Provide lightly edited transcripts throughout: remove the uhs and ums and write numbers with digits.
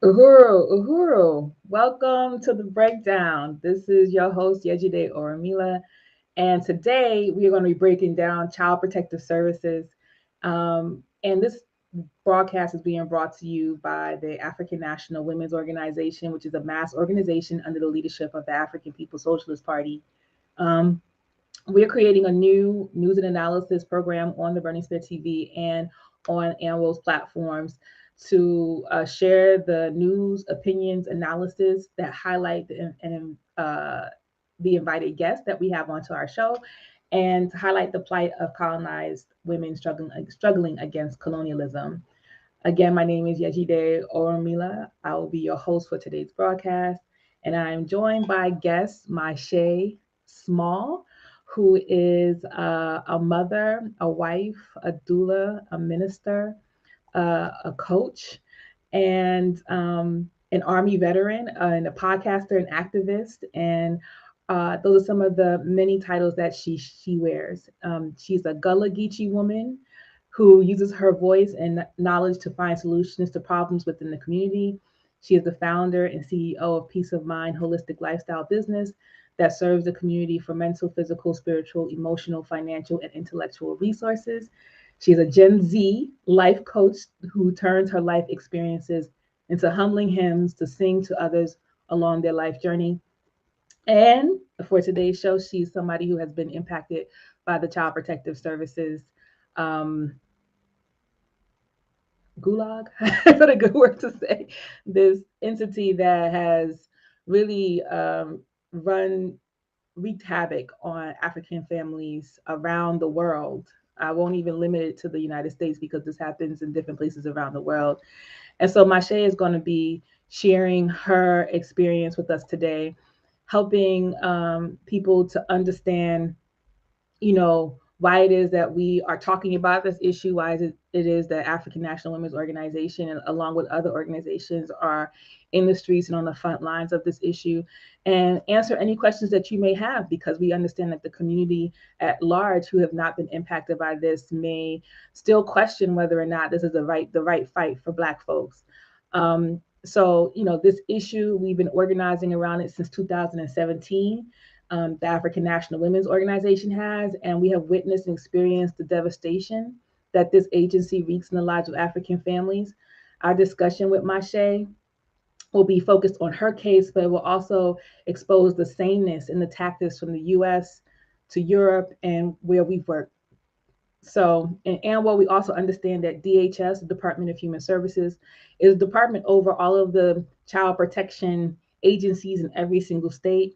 Uhuru. Welcome to the breakdown. This is your host, Yejide Oramila, and today we are going to be breaking down child protective services. And this broadcast is being brought to you by the African National Women's Organization, which is a mass organization under the leadership of the African People's Socialist Party. Um, we're creating a new news and analysis program on the Burning Spear TV and on AMWO's platforms to share the news, opinions, analysis that highlight the invited guests that we have onto our show, and to highlight the plight of colonized women struggling against colonialism. Again, my name is Yejide Oromila. I will be your host for today's broadcast, and I am joined by guest Mashai Small, who is a mother, a wife, a doula, a minister, a coach, and an Army veteran, and a podcaster and activist. And those are some of the many titles that she wears. She's a Gullah Geechee woman who uses her voice and knowledge to find solutions to problems within the community. She is the founder and CEO of Peace of Mind Holistic Lifestyle Business that serves the community for mental, physical, spiritual, emotional, financial, and intellectual resources. She's a Gen Z life coach who turns her life experiences into humbling hymns to sing to others along their life journey. And for today's show, she's somebody who has been impacted by the Child Protective Services um, gulag, what a good word to say, this entity that has really run wreaked havoc on African families around the world. I won't even limit it to the United States because this happens in different places around the world. And so Mashe is going to be sharing her experience with us today, helping people to understand, why it is that we are talking about this issue, why it is that African National Women's Organization, and along with other organizations, are in the streets and on the front lines of this issue, and answer any questions that you may have, because we understand that the community at large who have not been impacted by this may still question whether or not this is the right fight for Black folks. So, this issue, we've been organizing around it since 2017. The African National Women's Organization has, and we have witnessed and experienced the devastation that this agency wreaks in the lives of African families. Our discussion with Mashe will be focused on her case, but it will also expose the sameness in the tactics from the US to Europe and where we've worked. So, and what we also understand that DHS, the Department of Human Services, is a department over all of the child protection agencies in every single state.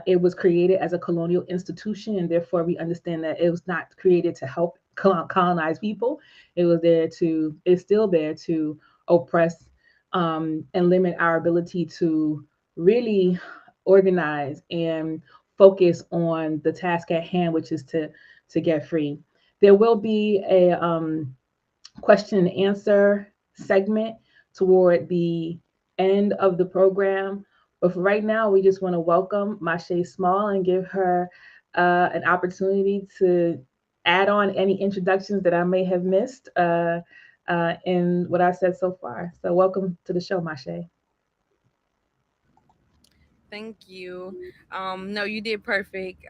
It was created as a colonial institution, and therefore we understand that it was not created to help colonize people. It's still there to oppress and limit our ability to really organize and focus on the task at hand, which is to get free. There will be a question and answer segment toward the end of the program. But for right now, we just want to welcome Mashai Small and give her an opportunity to add on any introductions that I may have missed in what I've said so far. So welcome to the show, Mashai. Thank you. No, you did perfect.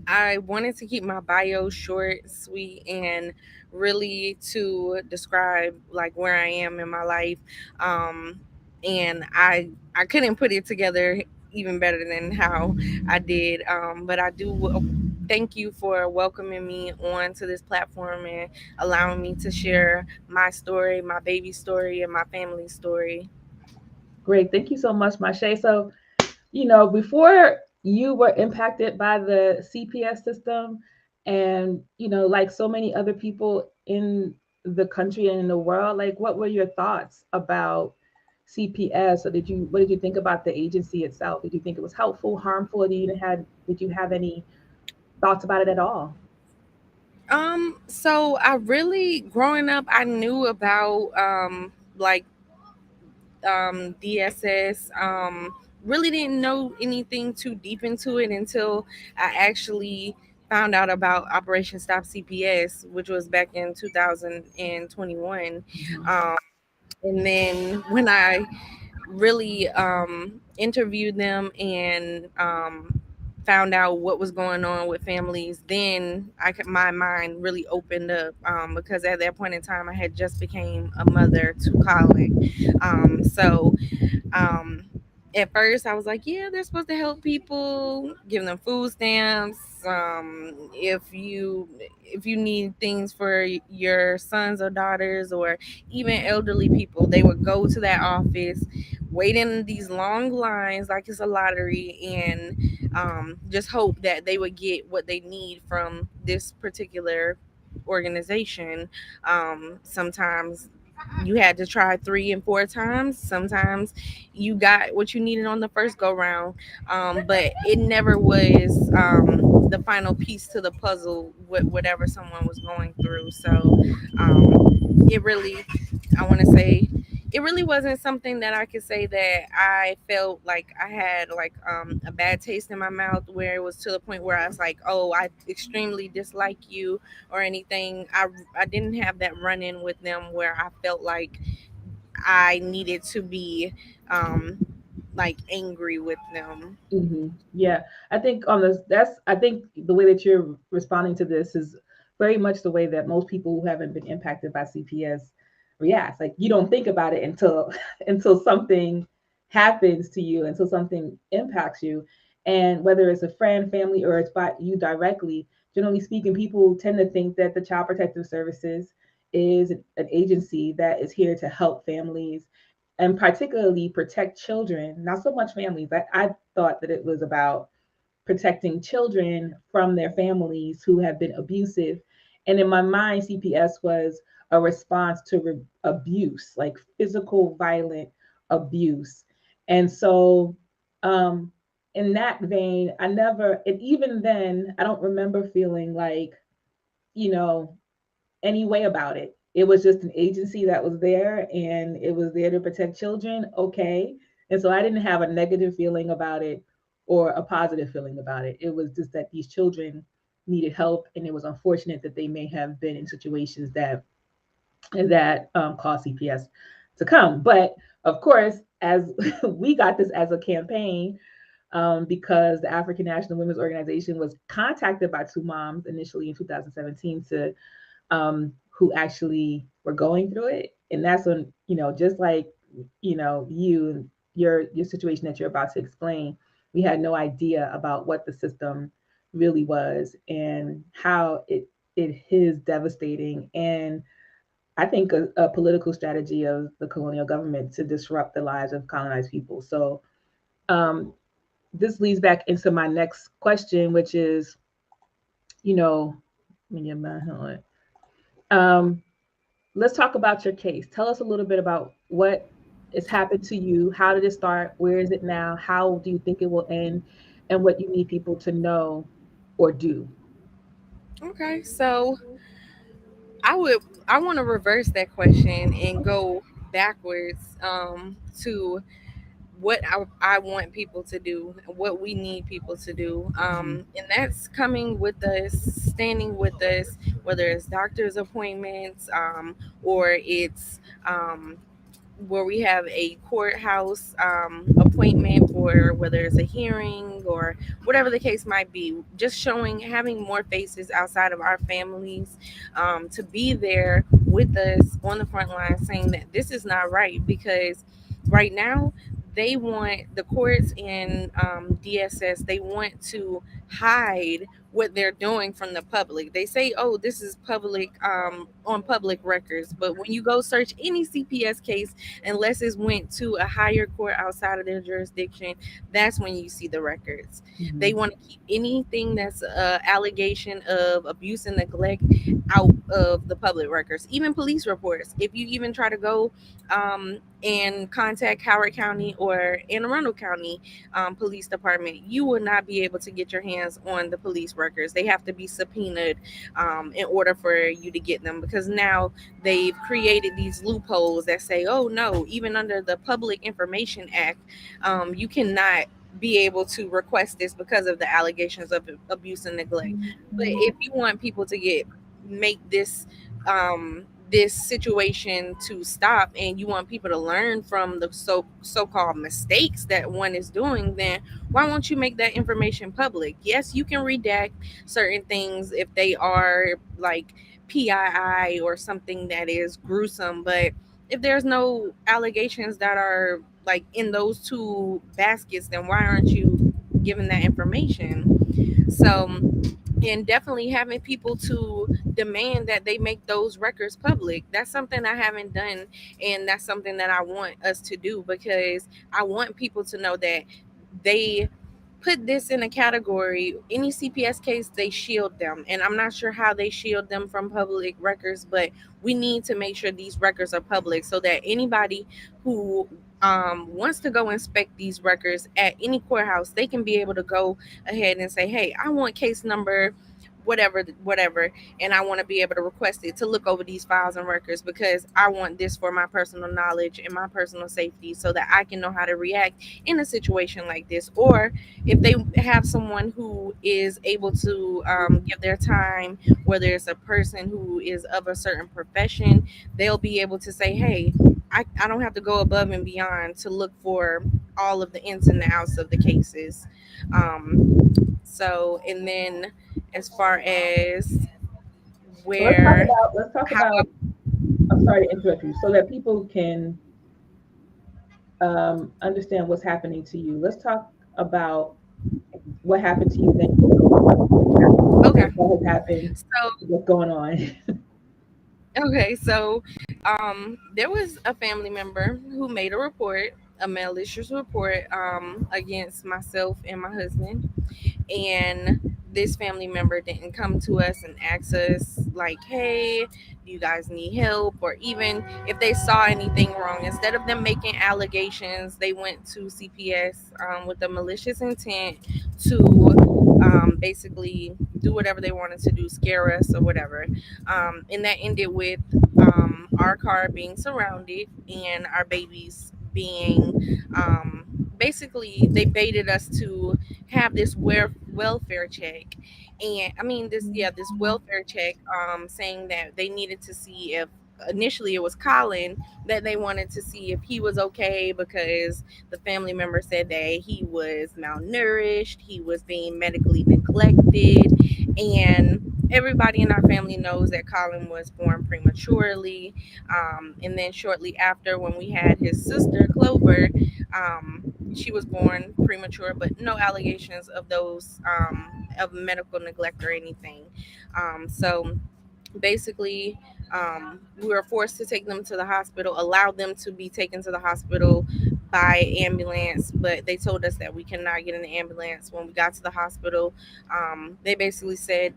I wanted to keep my bio short, sweet, and really to describe like where I am in my life. Um, and I couldn't put it together even better than how I did. But I do thank you for welcoming me onto this platform and allowing me to share my story, my baby story, and my family story. Great. Thank you so much, Mashai. So, before you were impacted by the CPS system, and, like so many other people in the country and in the world, like, what were your thoughts about CPS? Or what did you think about the agency itself? Did you think it was helpful, harmful? Did you have any thoughts about it at all? So I really growing up I knew about like DSS. Really didn't know anything too deep into it until I actually found out about Operation Stop CPS, which was back in 2021. Mhm. Um And then when I really interviewed them and found out what was going on with families, then my mind really opened up, because at that point in time I had just became a mother to Colin. So um, at first, I was like, yeah, they're supposed to help people, give them food stamps. If you need things for your sons or daughters, or even elderly people, they would go to that office, wait in these long lines like it's a lottery, and just hope that they would get what they need from this particular organization. Sometimes you had to try 3 and 4 times. Sometimes you got what you needed on the first go round, but it never was the final piece to the puzzle with whatever someone was going through. So it really, I want to say, it really wasn't something that I could say that I felt like I had like a bad taste in my mouth, where it was to the point where I was like, oh, I extremely dislike you or anything. I didn't have that run in with them where I felt like I needed to be um like angry with them. Yeah, I think on this, I think the way that you're responding to this is very much the way that most people who haven't been impacted by CPS react. Like you don't think about it until until something happens to you, until something impacts you, and whether it's a friend, family, or it's by you directly. Generally speaking, people tend to think that the Child Protective Services is an agency that is here to help families and particularly protect children, not so much families. I thought that it was about protecting children from their families who have been abusive. And in my mind, CPS was a response to abuse, like physical, violent abuse. And so, um, in that vein, I never, and even then, I don't remember feeling like, you know, any way about it. It was just an agency that was there and it was there to protect children. Okay. And so I didn't have a negative feeling about it or a positive feeling about it. It was just that these children needed help and it was unfortunate that they may have been in situations that caused CPS to come. But of course, as we got this as a campaign, because the African National Women's Organization was contacted by two moms initially in 2017 to who actually were going through it. And that's when, just like, you, your situation that you're about to explain, we had no idea about what the system really was and how it is devastating. And I think a political strategy of the colonial government to disrupt the lives of colonized people. So um, this leads back into my next question, which is, you know, let me get my hold on. Let's talk about your case. Tell us a little bit about what has happened to you. How did it start? Where is it now? How do you think it will end? And what you need people to know or do. Okay, so I would I want to reverse that question and go backwards to what I want people to do, what we need people to do. And that's coming with us, standing with us, whether it's doctor's appointments, or it's where we have a courthouse appointment for whether it's a hearing or whatever the case might be, just showing, having more faces outside of our families, to be there with us on the front line saying that this is not right. Because right now they want the courts and DSS, they want to hide what they're doing from the public. They say, oh, this is public, on public records, but when you go search any CPS case, unless it's went to a higher court outside of their jurisdiction, that's when you see the records. They Mm-hmm. want to keep anything that's a allegation of abuse and neglect out of the public records, even police reports. If you even try to go and contact Howard County or Anne Arundel County Police Department, you will not be able to get your hands on the police records. They have to be subpoenaed in order for you to get them, because now they've created these loopholes that say, oh no, even under the Public Information Act, you cannot be able to request this because of the allegations of abuse and neglect. But if you want people to get make this this situation to stop, and you want people to learn from the so-called mistakes that one is doing, then why won't you make that information public? Yes, you can redact certain things if they are like PII or something that is gruesome, but if there's no allegations that are like in those two baskets, then why aren't you giving that information? So, and definitely having people to demand that they make those records public. That's something I haven't done, and that's something that I want us to do, because I want people to know that they put this in a category. Any CPS case, they shield them, and I'm not sure how they shield them from public records, but we need to make sure these records are public so that anybody who wants to go inspect these records at any courthouse, they can be able to go ahead and say, hey, I want case number whatever, and I want to be able to request it to look over these files and records, because I want this for my personal knowledge and my personal safety, so that I can know how to react in a situation like this. Or if they have someone who is able to give their time, whether it's a person who is of a certain profession, they'll be able to say, hey, I don't have to go above and beyond to look for all of the ins and the outs of the cases. So, and then as far as So let's talk where, about let's talk how, about. I'm sorry to interrupt you, so that people can understand what's happening to you. Let's talk about what happened to you. Then okay. what has happened? So, What's going on? okay. So, there was a family member who made a report, a malicious report, against myself and my husband. And this family member didn't come to us and ask us like, hey, do you guys need help? Or even if they saw anything wrong, instead of them making allegations, they went to CPS with a malicious intent to basically do whatever they wanted to do, scare us or whatever. And that ended with our car being surrounded and our babies being basically, they baited us to have this welfare check. And I mean, this welfare check, saying that they needed to see if, initially it was Colin, that they wanted to see if he was okay, because the family member said that he was malnourished, he was being medically neglected, and everybody in our family knows that Colin was born prematurely. And then shortly after, when we had his sister Clover, she was born premature, but no allegations of those, of medical neglect or anything. So basically, we were forced to take them to the hospital, allow them to be taken to the hospital by ambulance, but they told us that we cannot get in the ambulance. When we got to the hospital, they basically said,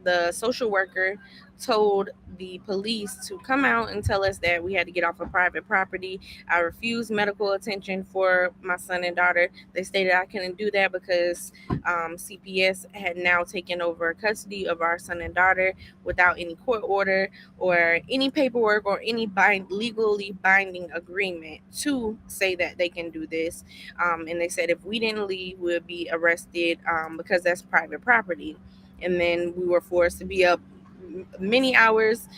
the social worker told the police to come out and tell us that we had to get off of private property. I refused medical attention for my son and daughter. They stated I couldn't do that because CPS had now taken over custody of our son and daughter without any court order or any paperwork or any legally binding agreement to say that they can do this. And they said if we didn't leave, we would be arrested, because that's private property. And then we were forced to be up many hours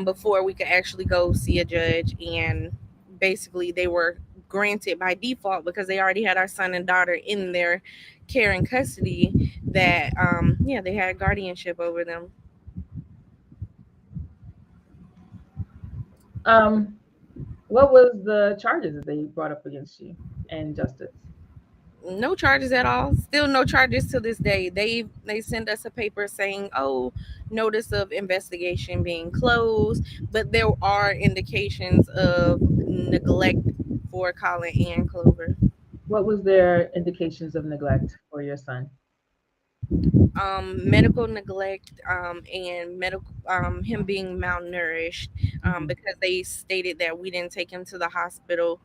before we could actually go see a judge. And basically, they were granted by default, because they already had our son and daughter in their care and custody, that yeah, they had guardianship over them. um, what was the charges that they brought up against you and justice? No charges at all. Still no charges to this day. They send us a paper saying, oh, notice of investigation being closed, but there are indications of neglect for Colin and Clover. What was their indications of neglect for your son? Medical neglect, and medical, him being malnourished, Mhm. because they stated that we didn't take him to the hospital,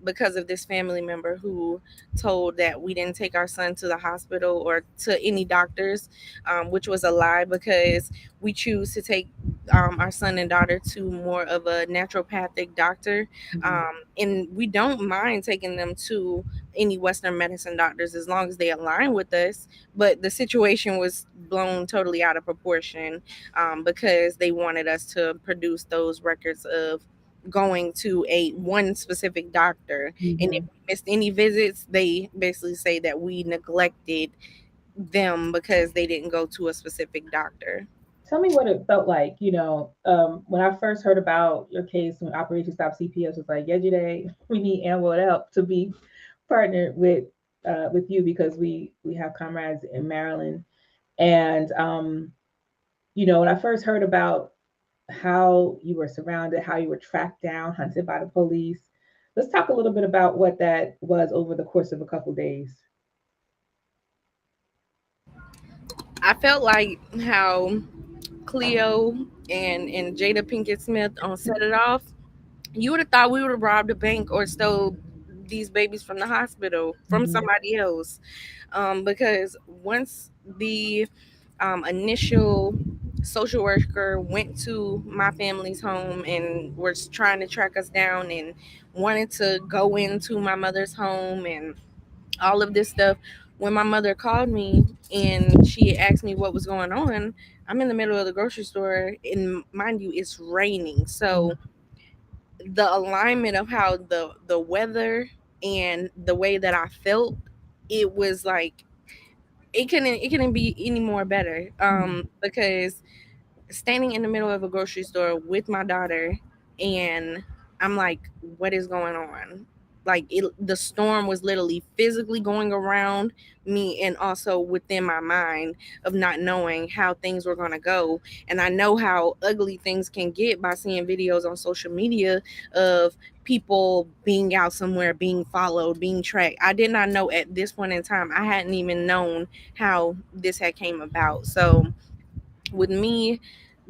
because of this family member who told that we didn't take our son to the hospital or to any doctors, which was a lie, because we choose to take our son and daughter to more of a naturopathic doctor, Mhm. and we don't mind taking them to any Western medicine doctors as long as they align with us. But the situation was blown totally out of proportion. because they wanted us to produce those records of going to a one specific doctor, and if Hmm. we missed any visits, they basically say that we neglected them because they didn't go to a specific doctor. Tell me what it felt like. When I first heard about your case when Operation Stop CPS was like, yesterday we need Amwell help to be partnered with you because we have comrades in Maryland, and when I first heard about how you were surrounded, how you were tracked down, hunted by the police. Let's talk a little bit about what that was over the course of a couple days. I felt like how Cleo and Jada Pinkett Smith on Set It Off. You would have thought we would have robbed a bank or stole these babies from the hospital from Hmm. somebody else. Because once the initial social worker went to my family's home and was trying to track us down and wanted to go into my mother's home and all of this stuff, when my mother called me and she asked me what was going on, I'm in the middle of the grocery store, and mind you, it's raining. So the alignment of how the weather and the way that I felt, it was like it couldn't be any more better. Because standing in the middle of a grocery store with my daughter, and I'm like, what is going on? Like, the storm was literally physically going around me and also within my mind of not knowing how things were going to go. And I know how ugly things can get by seeing videos on social media of people being out somewhere, being followed, being tracked. I did not know at this point in time, I hadn't even known how this had came about. So with me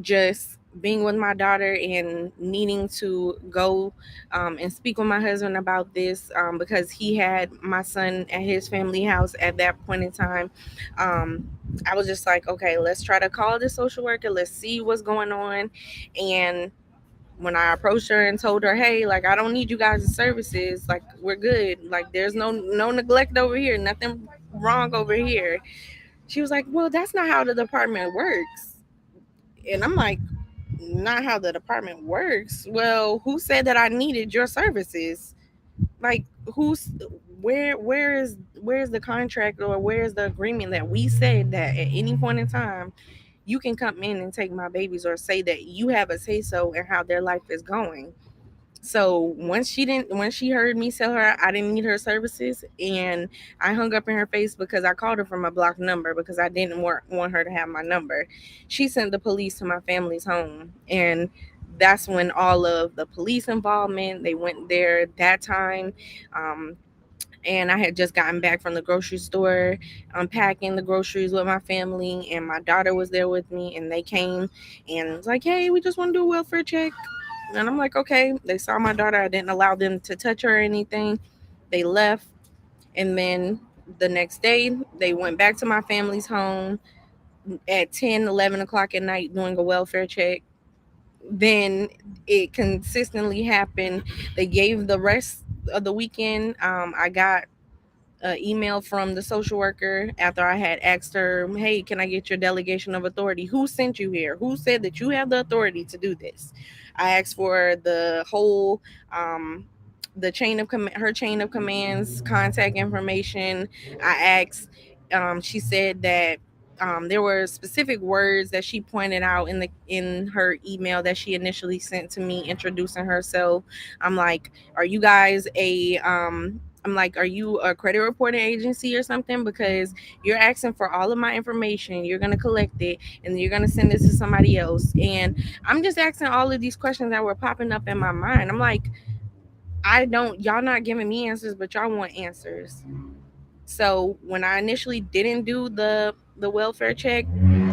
just being with my daughter and needing to go and speak with my husband about this, because he had my son at his family house at that point in time. um, I was just like, okay, let's try to call this social worker, let's see what's going on. And when I approached her and told her, hey, like, I don't need you guys' services, like, we're good, like, there's no neglect over here, nothing wrong over here, she was like, well, that's not how the department works. And I'm like, not how the department works. Well, who said that I needed your services? Like, who's where's the contract, or where's the agreement that we said that at any point in time you can come in and take my babies, or say that you have a say so in how their life is going? So when she heard me tell her I didn't need her services, and I hung up in her face because I called her from a blocked number because I didn't want her to have my number. She sent the police to my family's home, and that's when all of the police involvement, they went there that time. Um, and I had just gotten back from the grocery store, unpacking the groceries with my family, and my daughter was there with me, and they came and was like, "Hey, we just want to do a welfare check." And I'm like, okay. They saw my daughter. I didn't allow them to touch her or anything. They left. And then the next day, they went back to my family's home at 10, 11 o'clock at night doing a welfare check. Then it consistently happened. They gave the rest of the weekend. I got email from the social worker after I had asked her, "Hey, can I get your delegation of authority? Who sent you here? Who said that you have the authority to do this?" I asked for the whole, um, the her chain of commands, contact information. I asked. She said that there were specific words that she pointed out in her email that she initially sent to me introducing herself. I'm like, "Are you guys a I'm like, are you a credit reporting agency or something? Because you're asking for all of my information, you're gonna collect it, and you're gonna send this to somebody else." And I'm just asking all of these questions that were popping up in my mind. I'm like, y'all not giving me answers, but y'all want answers. So when I initially didn't do the welfare check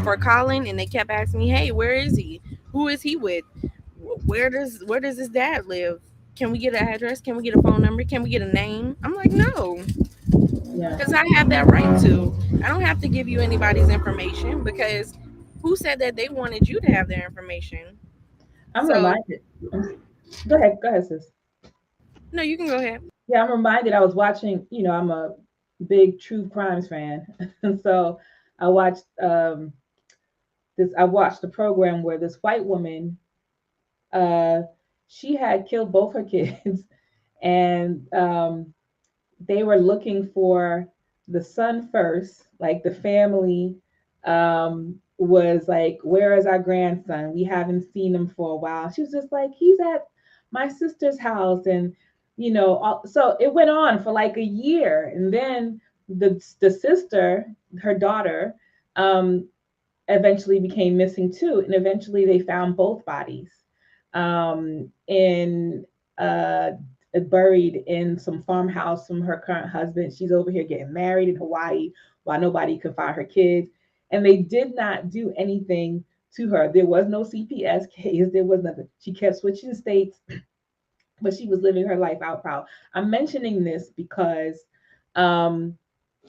for Colin, and they kept asking me, "Hey, where is he? Who is he with? Where does his dad live? Can we get an address? Can we get a phone number? Can we get a name?" I'm like, "No, Yeah, because I have that right to. I don't have to give you anybody's information, because who said that they wanted you to have their information?" I'm So reminded. I'm, go ahead, sis. no, you can go ahead. Yeah, I'm reminded. I was watching. I'm a big true crimes fan, and so I watched this I watched a program where this white woman, uh, she had killed both her kids, and they were looking for the son first. Like the family was like, "Where is our grandson? We haven't seen him for a while." She was just like, "He's at my sister's house," and so it went on for like a year, and then the sister, her daughter, um, eventually became missing too, and eventually they found both bodies in buried in some farmhouse from her current husband. She's over here getting married in Hawaii while nobody could find her kids, and they did not do anything to her. There was no CPS case. There was nothing. She kept switching states, but she was living her life out proud. I'm mentioning this because um,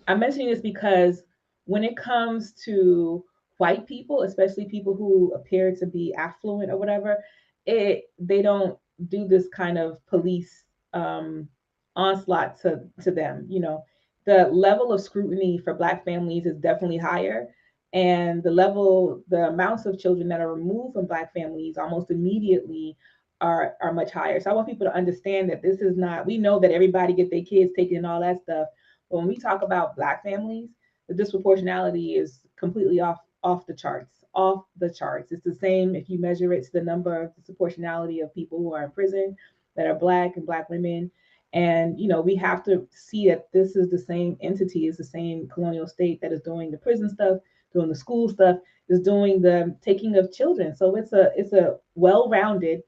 I'm mentioning this because when it comes to white people, especially people who appear to be affluent or whatever, they don't do this kind of police um, onslaught to them. The level of scrutiny for Black families is definitely higher, and the amounts of children that are removed from Black families almost immediately are much higher. So I want people to understand that this is not. We know that everybody get their kids taken and all that stuff, when we talk about Black families, the disproportionality is completely off the charts. Off the charts. It's the same if you measure it to the number of disproportionality of people who are in prison that are Black and Black women. And we have to see that this is the same entity, is the same colonial state that is doing the prison stuff, doing the school stuff, is doing the taking of children. So it's a well-rounded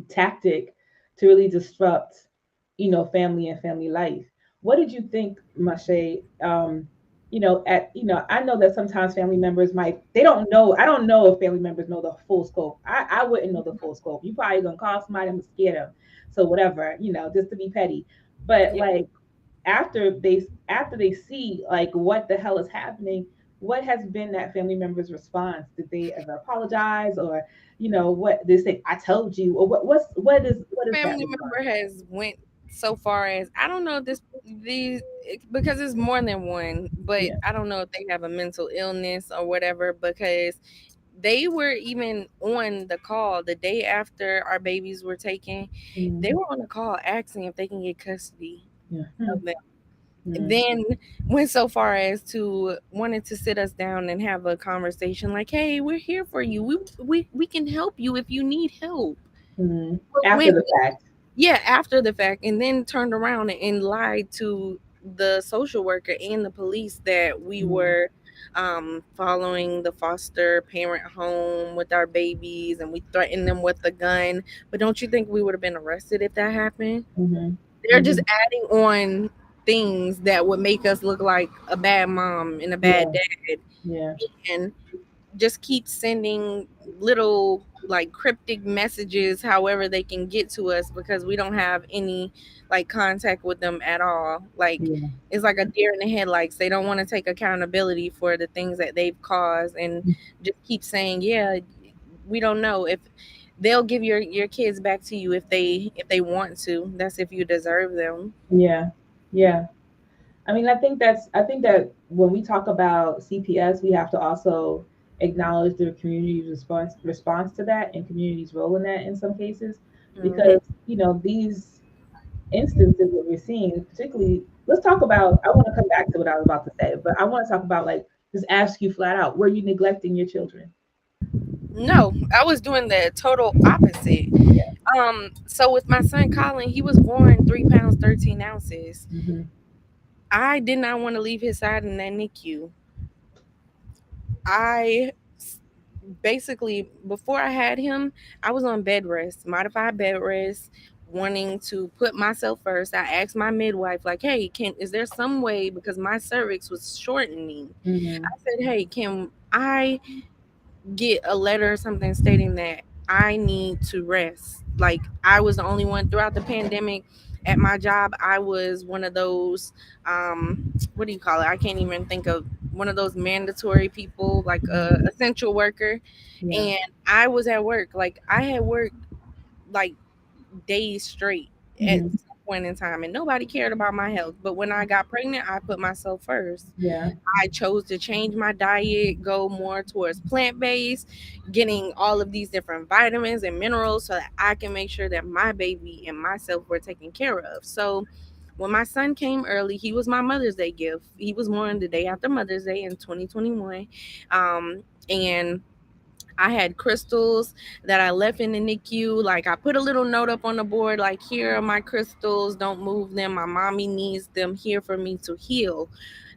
tactic to really disrupt, family and family life. What did you think, Mashe? I know that sometimes family members might they don't know. I don't know if family members know the full scope. I wouldn't know the full scope. You probably gonna call somebody and scare them. So whatever, just to be petty. But Yeah. like after they see like what the hell is happening, what has been that family member's response? Did they ever apologize, or what they say? I told you, or what is that Family response? member has went so far as, I don't know, because it's more than one, but Yeah. I don't know if they have a mental illness or whatever, because they were even on the call the day after our babies were taken. They Mm, were on the call asking if they can get custody yeah. Mm, of them. mm, Then went so far as to wanted to sit us down and have a conversation like, "Hey, we're here for you. We can help you if you need help." mm. But After when, the fact. yeah, after the fact, and then turned around and lied to the social worker and the police that we Mm, were following the foster parent home with our babies, and we threatened them with a gun. But don't you think we would have been arrested if that happened? mm-hmm, They're just mm-hmm. adding on things that would make us look like a bad mom and a bad Yeah. dad, Yeah. and just keep sending little like cryptic messages however they can get to us, because we don't have any like contact with them at all. Like, Yeah. it's like a deer in the headlights. They don't want to take accountability for the things that they've caused, and just keep saying, yeah, we don't know if they'll give your kids back to you if they want to. That's if you deserve them. Yeah. Yeah. I mean, I think that when we talk about CPS, we have to also acknowledge the community's response to that and community's role in that in some cases, Hmm. because these instances that we're seeing, particularly, let's talk about. I want to come back to what I was about to say, but I want to talk about like just ask you flat out, were you neglecting your children? No, I was doing the total opposite. Yeah. So with my son Colin, he was born 3 pounds 13 ounces. Hmm. I did not want to leave his side in that NICU. I basically, before I had him, I was on bed rest, modified bed rest, wanting to put myself first. I asked my midwife, like, "Hey, can is there some way, because my cervix was shortening?" Hmm. I said, "Hey, can I get a letter or something stating that I need to rest?" Like, I was the only one throughout the pandemic at my job. I was one of those, what do you call it? I can't even think of one of those mandatory people, like a Hmm. essential worker. Yeah. And I was at work. Like, I had worked like days straight at Hmm. some point in time, and nobody cared about my health. But when I got pregnant, I put myself first. Yeah. I chose to change my diet, go more towards plant based, getting all of these different vitamins and minerals so that I can make sure that my baby and myself were taken care of. So when my son came early, he was my Mother's Day gift. He was born the day after Mother's Day in 2021. And I had crystals that I left in the NICU. Like, I put a little note up on the board, like, here are my crystals. Don't move them. My mommy needs them here for me to heal.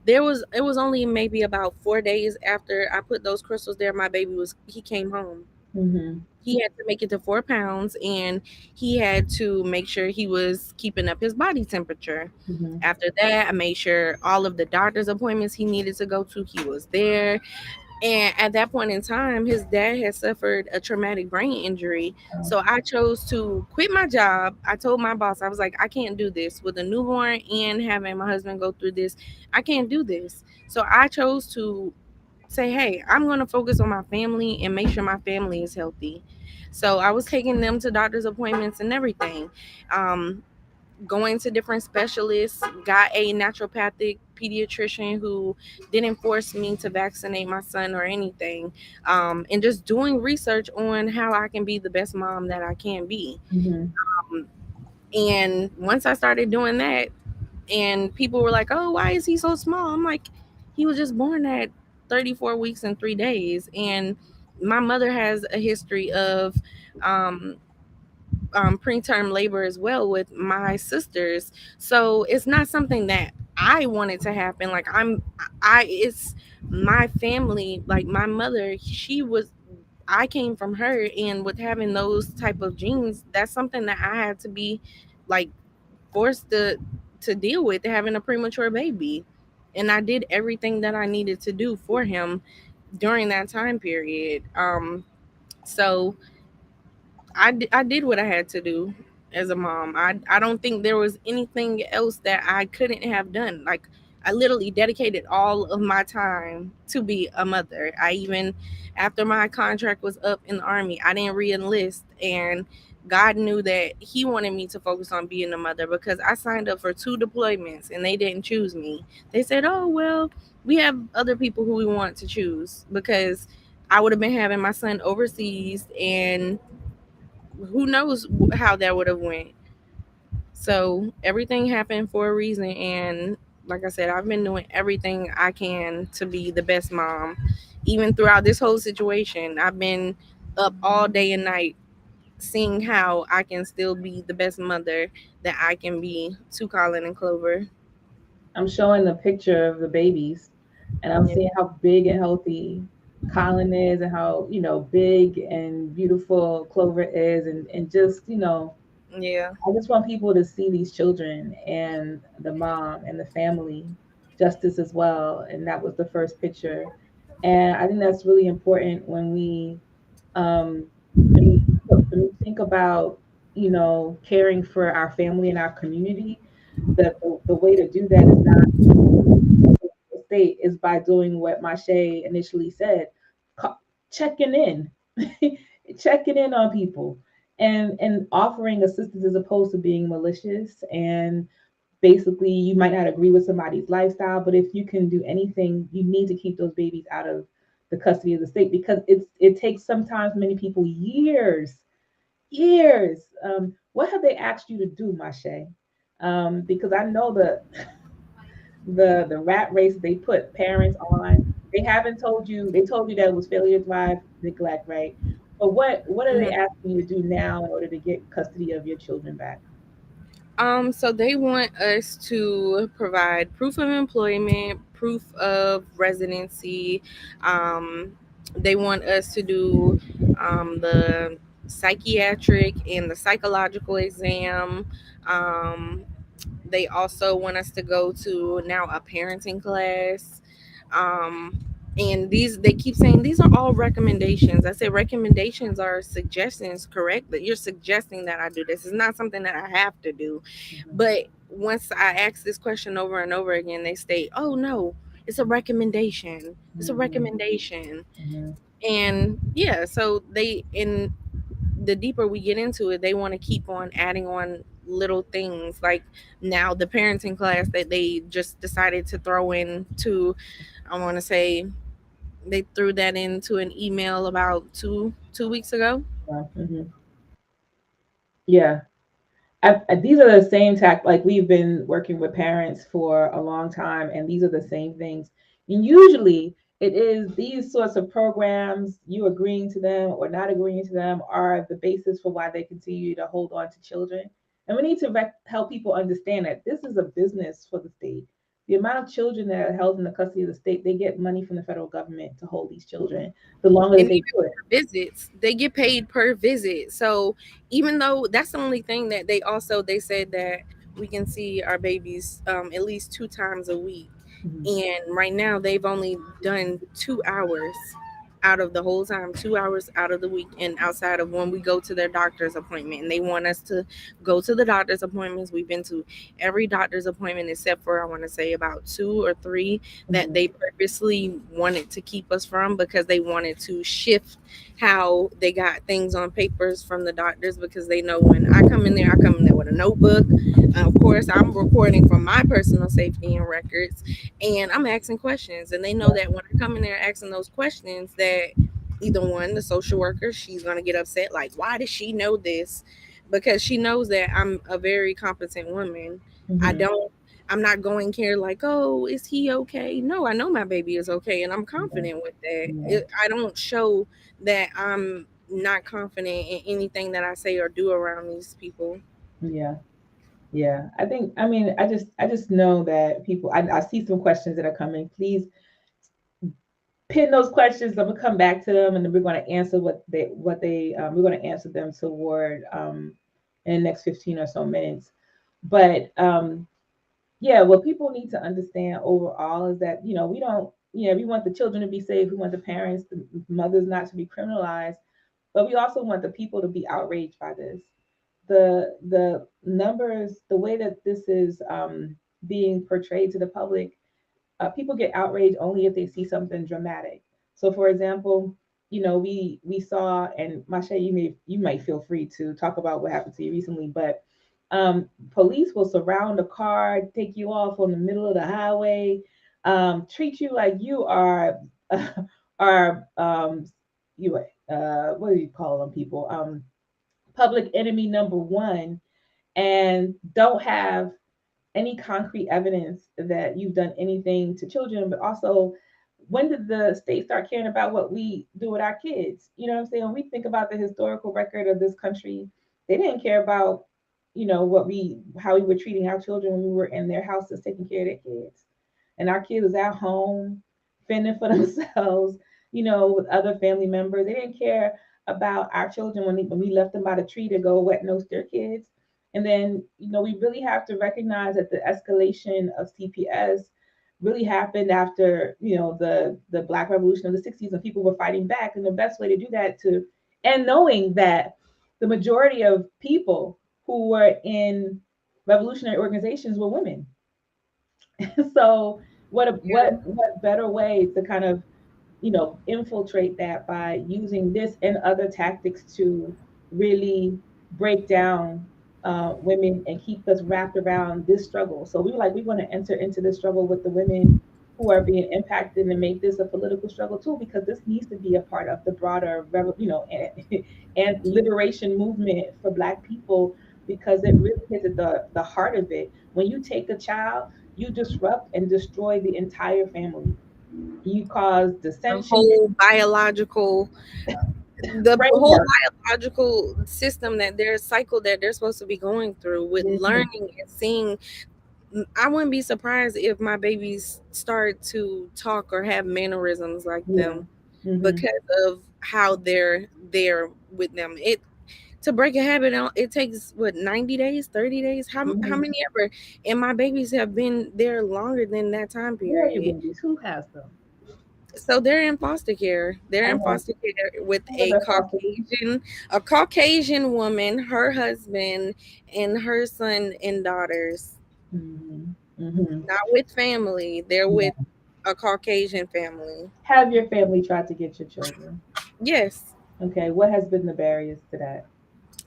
It was only maybe about 4 days after I put those crystals there, my baby was he came home. Mhm. He had to make it to 4 pounds, and he had to make sure he was keeping up his body temperature. Mhm. After that, I made sure all of the doctor's appointments he needed to go to, he was there. And at that point in time, his dad had suffered a traumatic brain injury. Oh. So I chose to quit my job. I told my boss, I was like, I can't do this with a newborn and having my husband go through this. I can't do this. So I chose to say, hey, I'm going to focus on my family and make sure my family is healthy. So I was taking them to doctor's appointments and everything. Um, Going to different specialists, got a naturopathic pediatrician who didn't force me to vaccinate my son or anything, and just doing research on how I can be the best mom that I can be. Mhm. Um, and once I started doing that, and people were like, oh, why is he so small? I'm like, he was just born at 34 weeks and 3 days. And my mother has a history of um, preterm labor as well with my sisters. So it's not something that I wanted to happen. Like, it's my family. Like, my mother, I came from her, and with having those type of genes, that's something that I had to be like forced to deal with, having a premature baby. And I did everything that I needed to do for him during that time period. So I did what I had to do as a mom. I don't think there was anything else that I couldn't have done. Like, I literally dedicated all of my time to be a mother. I even, after my contract was up in the army, I didn't re-enlist, and God knew that He wanted me to focus on being a mother because I signed up for 2 deployments and they didn't choose me. They said, "Oh well, we have other people who we want to choose," because I would have been having my son overseas, and who knows how that would have went. So everything happened for a reason, and like I said, I've been doing everything I can to be the best mom. Even throughout this whole situation, I've been up all day and night seeing how I can still be the best mother that I can be to Colin and Clover. I'm showing the picture of the babies, and I'm Yeah. seeing how big and healthy Colin is, and how big and beautiful Clover is, and just Yeah. I just want people to see these children and the mom and the family justice as well. And that was the first picture. And I think that's really important um, when we think about, caring for our family and our community, that the way to do that is not state is by doing what Mashai initially said, checking in, checking in on people, and offering assistance as opposed to being malicious. And basically, you might not agree with somebody's lifestyle, but if you can do anything, you need to keep those babies out of the custody of the state, because it takes sometimes many people years. What have they asked you to do, Mashe? Because I know the rat race they put parents on. They haven't told you. They told you that it was failure to thrive, neglect, right? But what are they Mhm. asking you to do now in order to get custody of your children back? So they want us to provide proof of employment, proof of residency. They want us to do the psychiatric and the psychological exam. Um, they also want us to go to now a parenting class. Um, and these, they keep saying these are all recommendations. I say recommendations are suggestions, correct? But you're suggesting that I do this. It's not something that I have to do. Mhm. But once I ask this question over and over again, they state, oh no, it's a recommendation. It's a Mhm. recommendation. Mhm. And yeah, so they, in the deeper we get into it, they want to keep on adding on little things. Like now the parenting class that they just decided to throw in to, I want to say they threw that into an email about two weeks ago. Yeah. Yeah. These are the same like we've been working with parents for a long time, and these are the same things. And usually, it is these sorts of programs, you agreeing to them or not agreeing to them, are the basis for why they continue to hold on to children. And we need to help people understand that this is a business for the state. The amount of children that are held in the custody of the state, they get money from the federal government to hold these children. The longer that And they even do it. per visits, they get paid per visit. So even though that's the only thing that they said that we can see our babies at least 2 times a week, Mhm. and right now they've only done 2 hours out of the whole time, 2 hours out of the week, and outside of when we go to their doctor's appointment. And they want us to go to the doctor's appointments. We've been to every doctor's appointment except for, I want to say, about two or three that Mhm. they purposely wanted to keep us from, because they wanted to shift how they got things on papers from the doctors, because they know when I come in there with a notebook. Of course, I'm recording from my personal safety and records, and I'm asking questions. And they know that when I come in there asking those questions, that either one, the social worker, she's gonna get upset, like, why does she know this? Because she knows that I'm a very competent woman. I Mhm. don't. I'm not going here like, oh, is he okay? No, I know my baby is okay, and I'm Yeah. confident with that. Yeah. I don't show that I'm not confident in anything that I say or do around these people. Yeah. Yeah, I think, I mean, I just know that people, I see some questions that are coming. Please pin those questions. I'm gonna come back to them, and then we're gonna answer we're gonna answer them toward in the next 15 or so minutes. But yeah, what people need to understand overall is that, we don't, we want the children to be safe, we want the parents, the mothers not to be criminalized, but we also want the people to be outraged by this. The numbers, the way that this is being portrayed to the public, people get outraged only if they see something dramatic. So, for example, we saw, and Masha, you might feel free to talk about what happened to you recently, but police will surround a car, take you off on the middle of the highway, treat you like you are are you what do you call them, people, public enemy number one, and don't have any concrete evidence that you've done anything to children. But also, when did the state start caring about what we do with our kids? You know what I'm saying? When we think about the historical record of this country, they didn't care about, how we were treating our children when we were in their houses taking care of their kids. And our kids was at home fending for themselves, with other family members. They didn't care about our children when we left them by the tree to go wet nose their kids. And then, we really have to recognize that the escalation of CPS really happened after, the Black Revolution of the 60s, and people were fighting back. And the best way to do that, and knowing that the majority of people who were in revolutionary organizations were women. So what better way to kind of, infiltrate that by using this and other tactics to really break down women and keep us wrapped around this struggle. So we were like, we want to enter into this struggle with the women who are being impacted and make this a political struggle too, because this needs to be a part of the broader, and liberation movement for Black people, because it really hits at the heart of it. When you take a child, you disrupt and destroy the entire family. You cause The dissension, whole biological the whole framework. biological system, that their cycle that they're supposed to be going through with Mhm. learning and seeing. I wouldn't be surprised if my babies start to talk or have mannerisms like Yeah. them, Mhm. because of how they're there with them. It To break a habit, it takes what, 90 days, 30 days, how Mhm. many ever, and my babies have been there longer than that time Where are your period. babies? Who has them? So they're in foster care. They're I in have. foster care with Who are the foster? A Caucasian woman, her husband, and her son and daughters. Mhm. Mhm. Not with family. They're with Yeah. a Caucasian family. Have your family tried to get your children? Yes. Okay. What has been the barriers to that?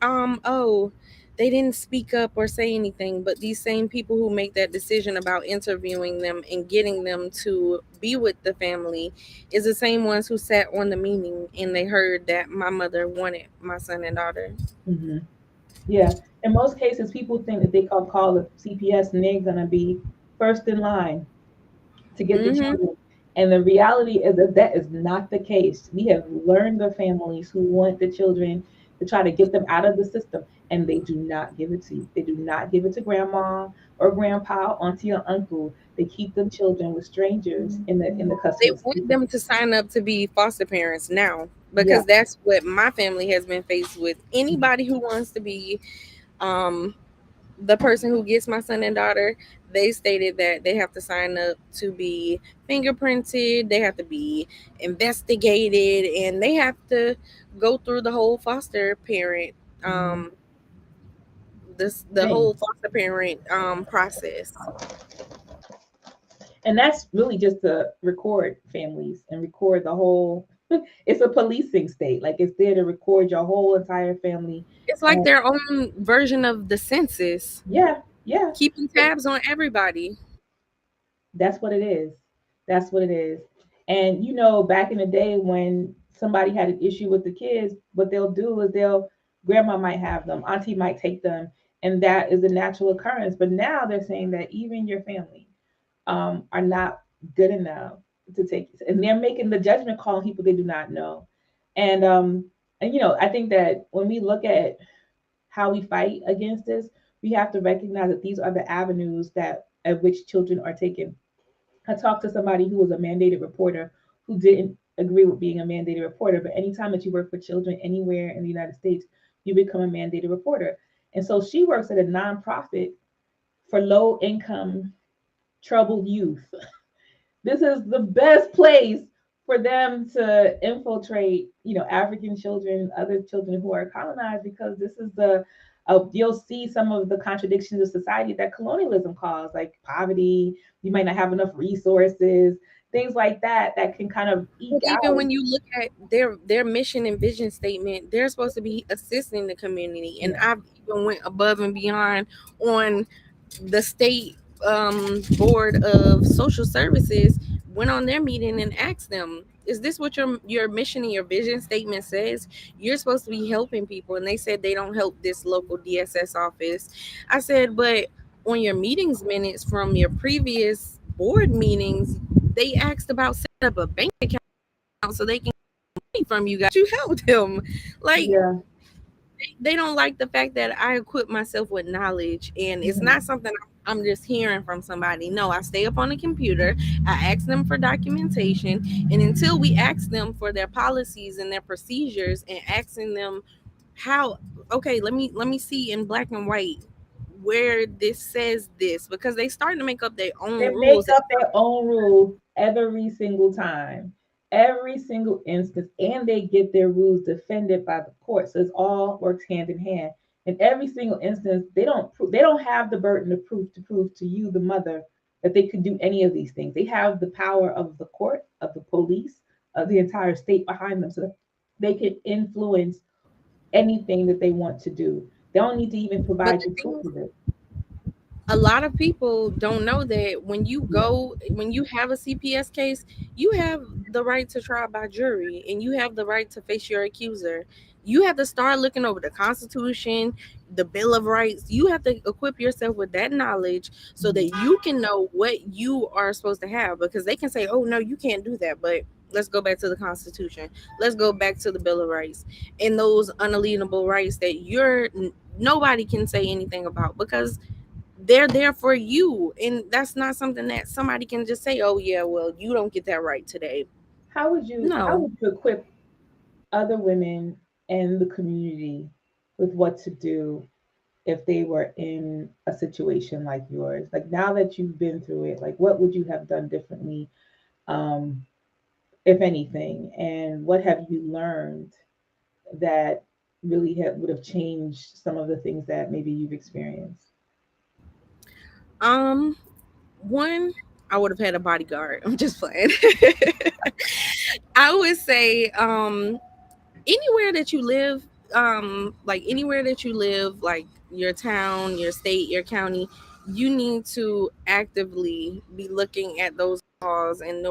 Oh, they didn't speak up or say anything. But these same people who make that decision about interviewing them and getting them to be with the family is the same ones who sat on the meeting and they heard that my mother wanted my son and daughter. Hmm. Yeah. In most cases, people think that they can call the CPS and they're going to be first in line to get the Hmm. children. And the reality is that that is not the case. We have learned the families who want the children to try to get them out of the system, and they do not give it to you. They do not give it to grandma or grandpa, auntie or uncle. They keep the children with strangers in the They custody want system. them to sign up to be foster parents now Yeah. because that's what my family has been faced with. Anybody who wants to be um the person who gets my son and daughter, they stated that they have to sign up to be fingerprinted, they have to be investigated, and they have to go through the whole foster parent Mhm. um the Thing. whole foster parent process. And that's really just to record families and record the whole. It's a policing state. Like it's there to record your whole entire family. It's like And their own version of the census, yeah, yeah. keeping tabs on everybody. That's what it is. That's what it is. And you know, back in the day when somebody had an issue with the kids, what they'll do is they'll grandma might have them, auntie might take them, and that is a natural occurrence. But now they're saying that even your family are not good enough to take, and they're making the judgment call on people they do not know. And and you know, I think that when we look at how we fight against this, we have to recognize that these are the avenues that at which children are taken. I talked to somebody who was a mandated reporter who didn't agree with being a mandated reporter, but anytime that you work for children anywhere in the United States, you become a mandated reporter. And so she works at a nonprofit for low income troubled youth. This is the best place for them to infiltrate, you know, African children, other children who are colonized, because this is the you'll see some of the contradictions of society that colonialism caused, like poverty. You might not have enough resources, things like that, that can kind of But eke even out. when you look at their mission and vision statement, they're supposed to be assisting the community, and Yeah. I've even went above and beyond on the state board of social services, went on their meeting and asked them, is this what your mission and your vision statement says? You're supposed to be helping people, and they said they don't help this local DSS office. I said, but on your meetings minutes from your previous board meetings, they asked about setting up a bank account so they can get money from you guys. You helped them. Like, Yeah. they don't like the fact that I equip myself with knowledge, and it's Mhm. not something I'm just hearing from somebody. No, I stay up on the computer, I ask them for documentation, and until we ask them for their policies and their procedures and asking them how, okay, let me see in black and white where this says this, because they starting to make up their They own make rules. up their own rules every single time, every single instance, and they get their rules defended by the court. So it's all works hand in hand. In every single instance, they don't have the burden of proof to prove to you, the mother, that they could do any of these things. They have the power of the court, of the police, of the entire state behind them, so that they can influence anything that they want to do. They don't need to even But provide the you thing proof is, of it. a lot of people don't know that Yeah. when you have a CPS case, you have the right to trial by jury and you have the right to face your accuser. You have to start looking over the Constitution, the Bill of Rights. You have to equip yourself with that knowledge so that Mhm. you can know what you are supposed to have, because they can say, oh no, you can't do that, but let's go back to the Constitution, let's go back to the Bill of Rights and those unalienable rights that nobody can say anything about, because they're there for you, and that's not something that somebody can just say, oh yeah, well, you don't get that right today. How No. would you equip other women in the community with what to do if they were in a situation like yours? Like now that you've been through it, like what would you have done differently, um, if anything? And what have you learned that really would have changed some of the things that maybe you've experienced? um One, I would have had a bodyguard. I'm just playing. I would say anywhere that you live, like anywhere that you live, like your town, your state, your county, you need to actively be looking at those laws and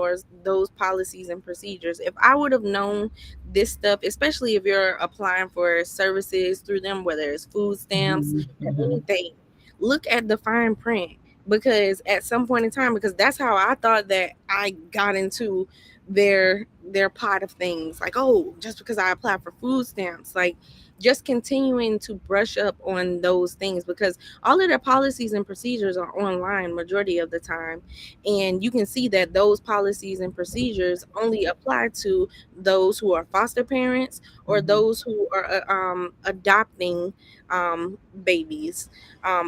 those policies and procedures. If I would have known this stuff, especially if you're applying for services through them, whether it's food stamps Mhm. or Mhm. anything, look at the fine print, because at some point in time, because that's how I thought that I got into their pot of things. Like, oh, just because I applied for food stamps, like just continuing to brush up on those things, because all of their policies and procedures are online majority of the time, and you can see that those policies and procedures only apply to those who are foster parents or Mhm. those who are adopting babies,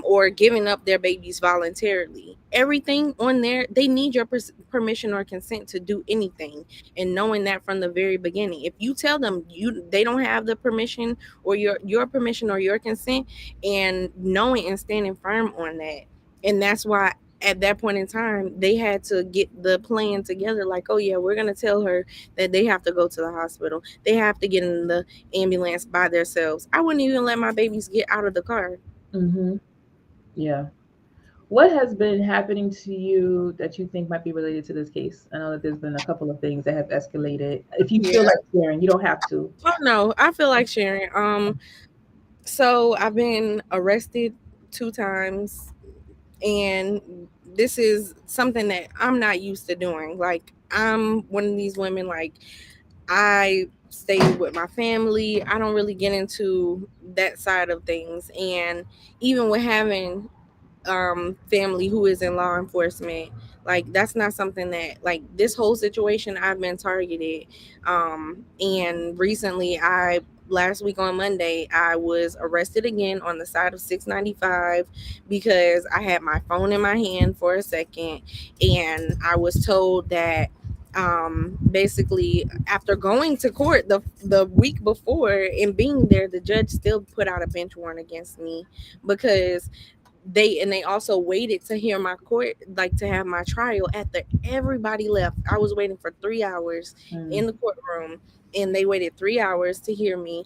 or giving up their babies voluntarily. Everything on there, they need your permission or consent to do anything. And knowing that from the very beginning, if you tell them they don't have the permission or your permission or your consent, and knowing and standing firm on that. And that's why at that point in time they had to get the plan together, like, oh yeah, we're going to tell her that they have to go to the hospital, they have to get in the ambulance by themselves. I wouldn't even let my babies get out of the car. Mhm. Yeah. What has been happening to you that you think might be related to this case? I know that there's been a couple of things that have escalated. If you feel Yeah. like sharing, you don't have to. Oh no, I feel like sharing. So I've been arrested 2 times, and this is something that I'm not used to doing. Like, I'm one of these women, like, I stay with my family. I don't really get into that side of things. And even with having family who is in law enforcement, like that's not something that, like, this whole situation I've been targeted. And recently, I last week on Monday, I was arrested again on the side of 695 because I had my phone in my hand for a second, and I was told that basically, after going to court the week before and being there, the judge still put out a bench warrant against me, because they also waited to hear my court, like to have my trial after everybody left. I was waiting for 3 hours Mm. in the courtroom, and they waited 3 hours to hear me.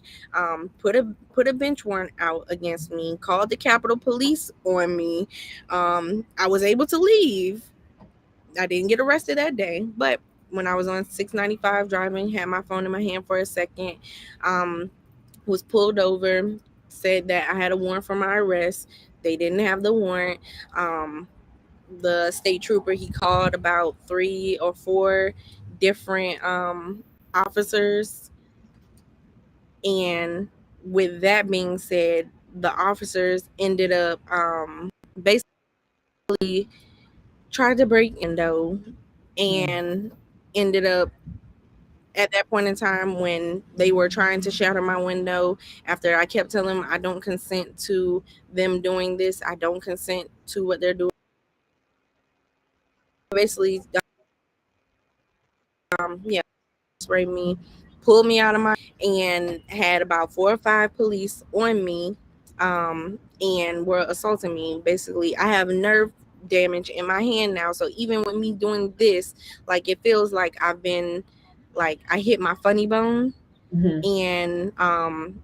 Put a bench warrant out against me, called the Capitol Police on me. I was able to leave. I didn't get arrested that day, but when I was on 695 driving, had my phone in my hand for a second, um, was pulled over, said that I had a warrant for my arrest. They didn't have the warrant. Um, the state trooper, he called about 3 or 4 different officers, and with that being said, the officers ended up basically tried to break window, Mm. and ended up at that point in time when they were trying to shatter my window, after I kept telling them I don't consent to them doing this, I don't consent to what they're doing. Basically, yeah, sprayed me, pulled me out of my, and had about 4 or 5 police on me, and were assaulting me. Basically, I have nerve damage in my hand now, so even with me doing this, like, it feels like I've been, like, I hit my funny bone. Mhm. And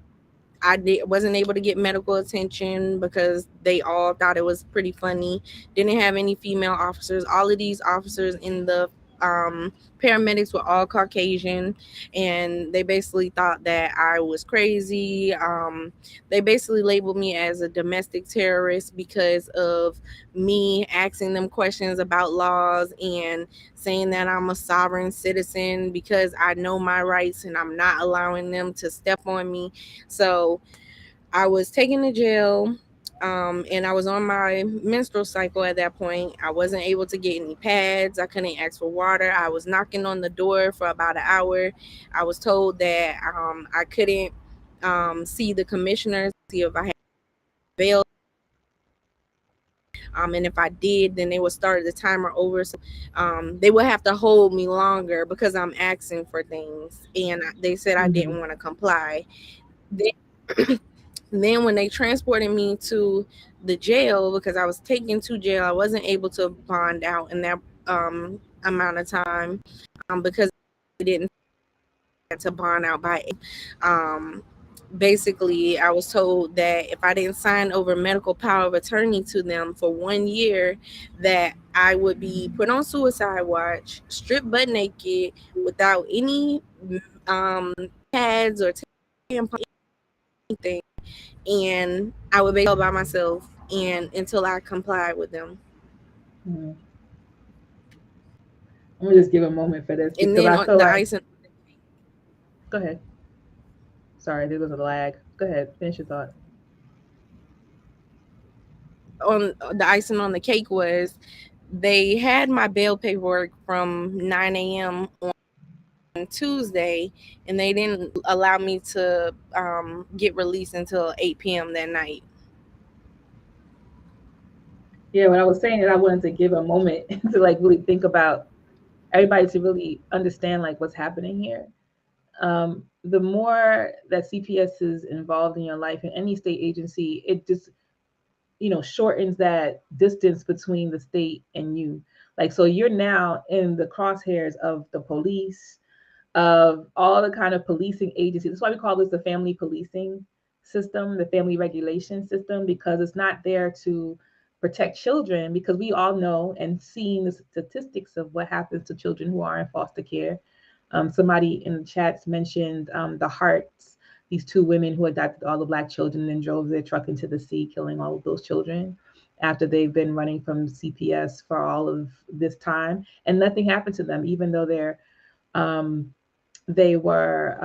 wasn't able to get medical attention because they all thought it was pretty funny. Didn't have any female officers. All of these officers in the paramedics were all Caucasian, and they basically thought that I was crazy. They basically labeled me as a domestic terrorist because of me asking them questions about laws and saying that I'm a sovereign citizen because I know my rights and I'm not allowing them to step on me. So I was taken to jail. And I was on my menstrual cycle at that point. I wasn't able to get any pads. I couldn't ask for water. I was knocking on the door for about an hour. I was told that I couldn't see the commissioners, see if I had bail. And if I did, then they would start the timer over. So they would have to hold me longer because I'm asking for things. And they said I Mhm. didn't want to comply. Then, then when they transported me to the jail, because I was taken to jail, I wasn't able to bond out in that amount of time, because they didn't have to bond out by um basically I was told that if I didn't sign over medical power of attorney to them for 1 year, that I would be put on suicide watch, stripped butt naked, without any um, pads or tampons, anything, and I would be all by myself and until I complied with them. Mhm. Let me just give a moment for this And because then I on feel the like, icing, go ahead. Sorry, there was a lag. Go ahead, finish your thought. on the icing on the cake was they had my bail paperwork from 9 a.m. on Tuesday, and they didn't allow me to get released until 8 p.m. that night. Yeah, what I was saying is I wanted to give a moment to like really think about everybody to really understand like what's happening here. The more that CPS is involved in your life in any state agency, it just shortens that distance between the state and you. Like so, you're now in the crosshairs of the police, of all the kind of policing agencies. That's why we call this the family policing system, the family regulation system, because it's not there to protect children. Because we all know and seen the statistics of what happens to children who are in foster care. Somebody in the chats mentioned the Hearts, these two women who adopted all the black children and drove their truck into the sea, killing all of those children after they've been running from CPS for all of this time, and nothing happened to them, even though um, they were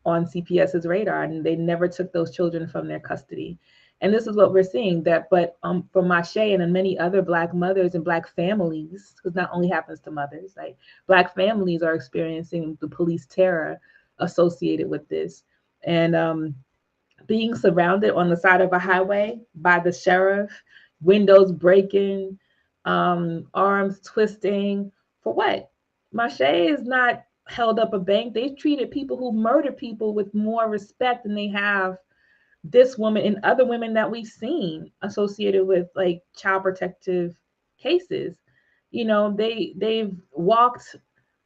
on CPS's radar, and they never took those children from their custody. And this is what we're seeing that, but for Mashai and many other Black mothers and Black families, because not only happens to mothers, like Black families are experiencing the police terror associated with this, and being surrounded on the side of a highway by the sheriff, windows breaking, arms twisting. For what? Mache is not held up a bank. They've treated people who murder people with more respect than they have this woman and other women that we've seen associated with like child protective cases. They've walked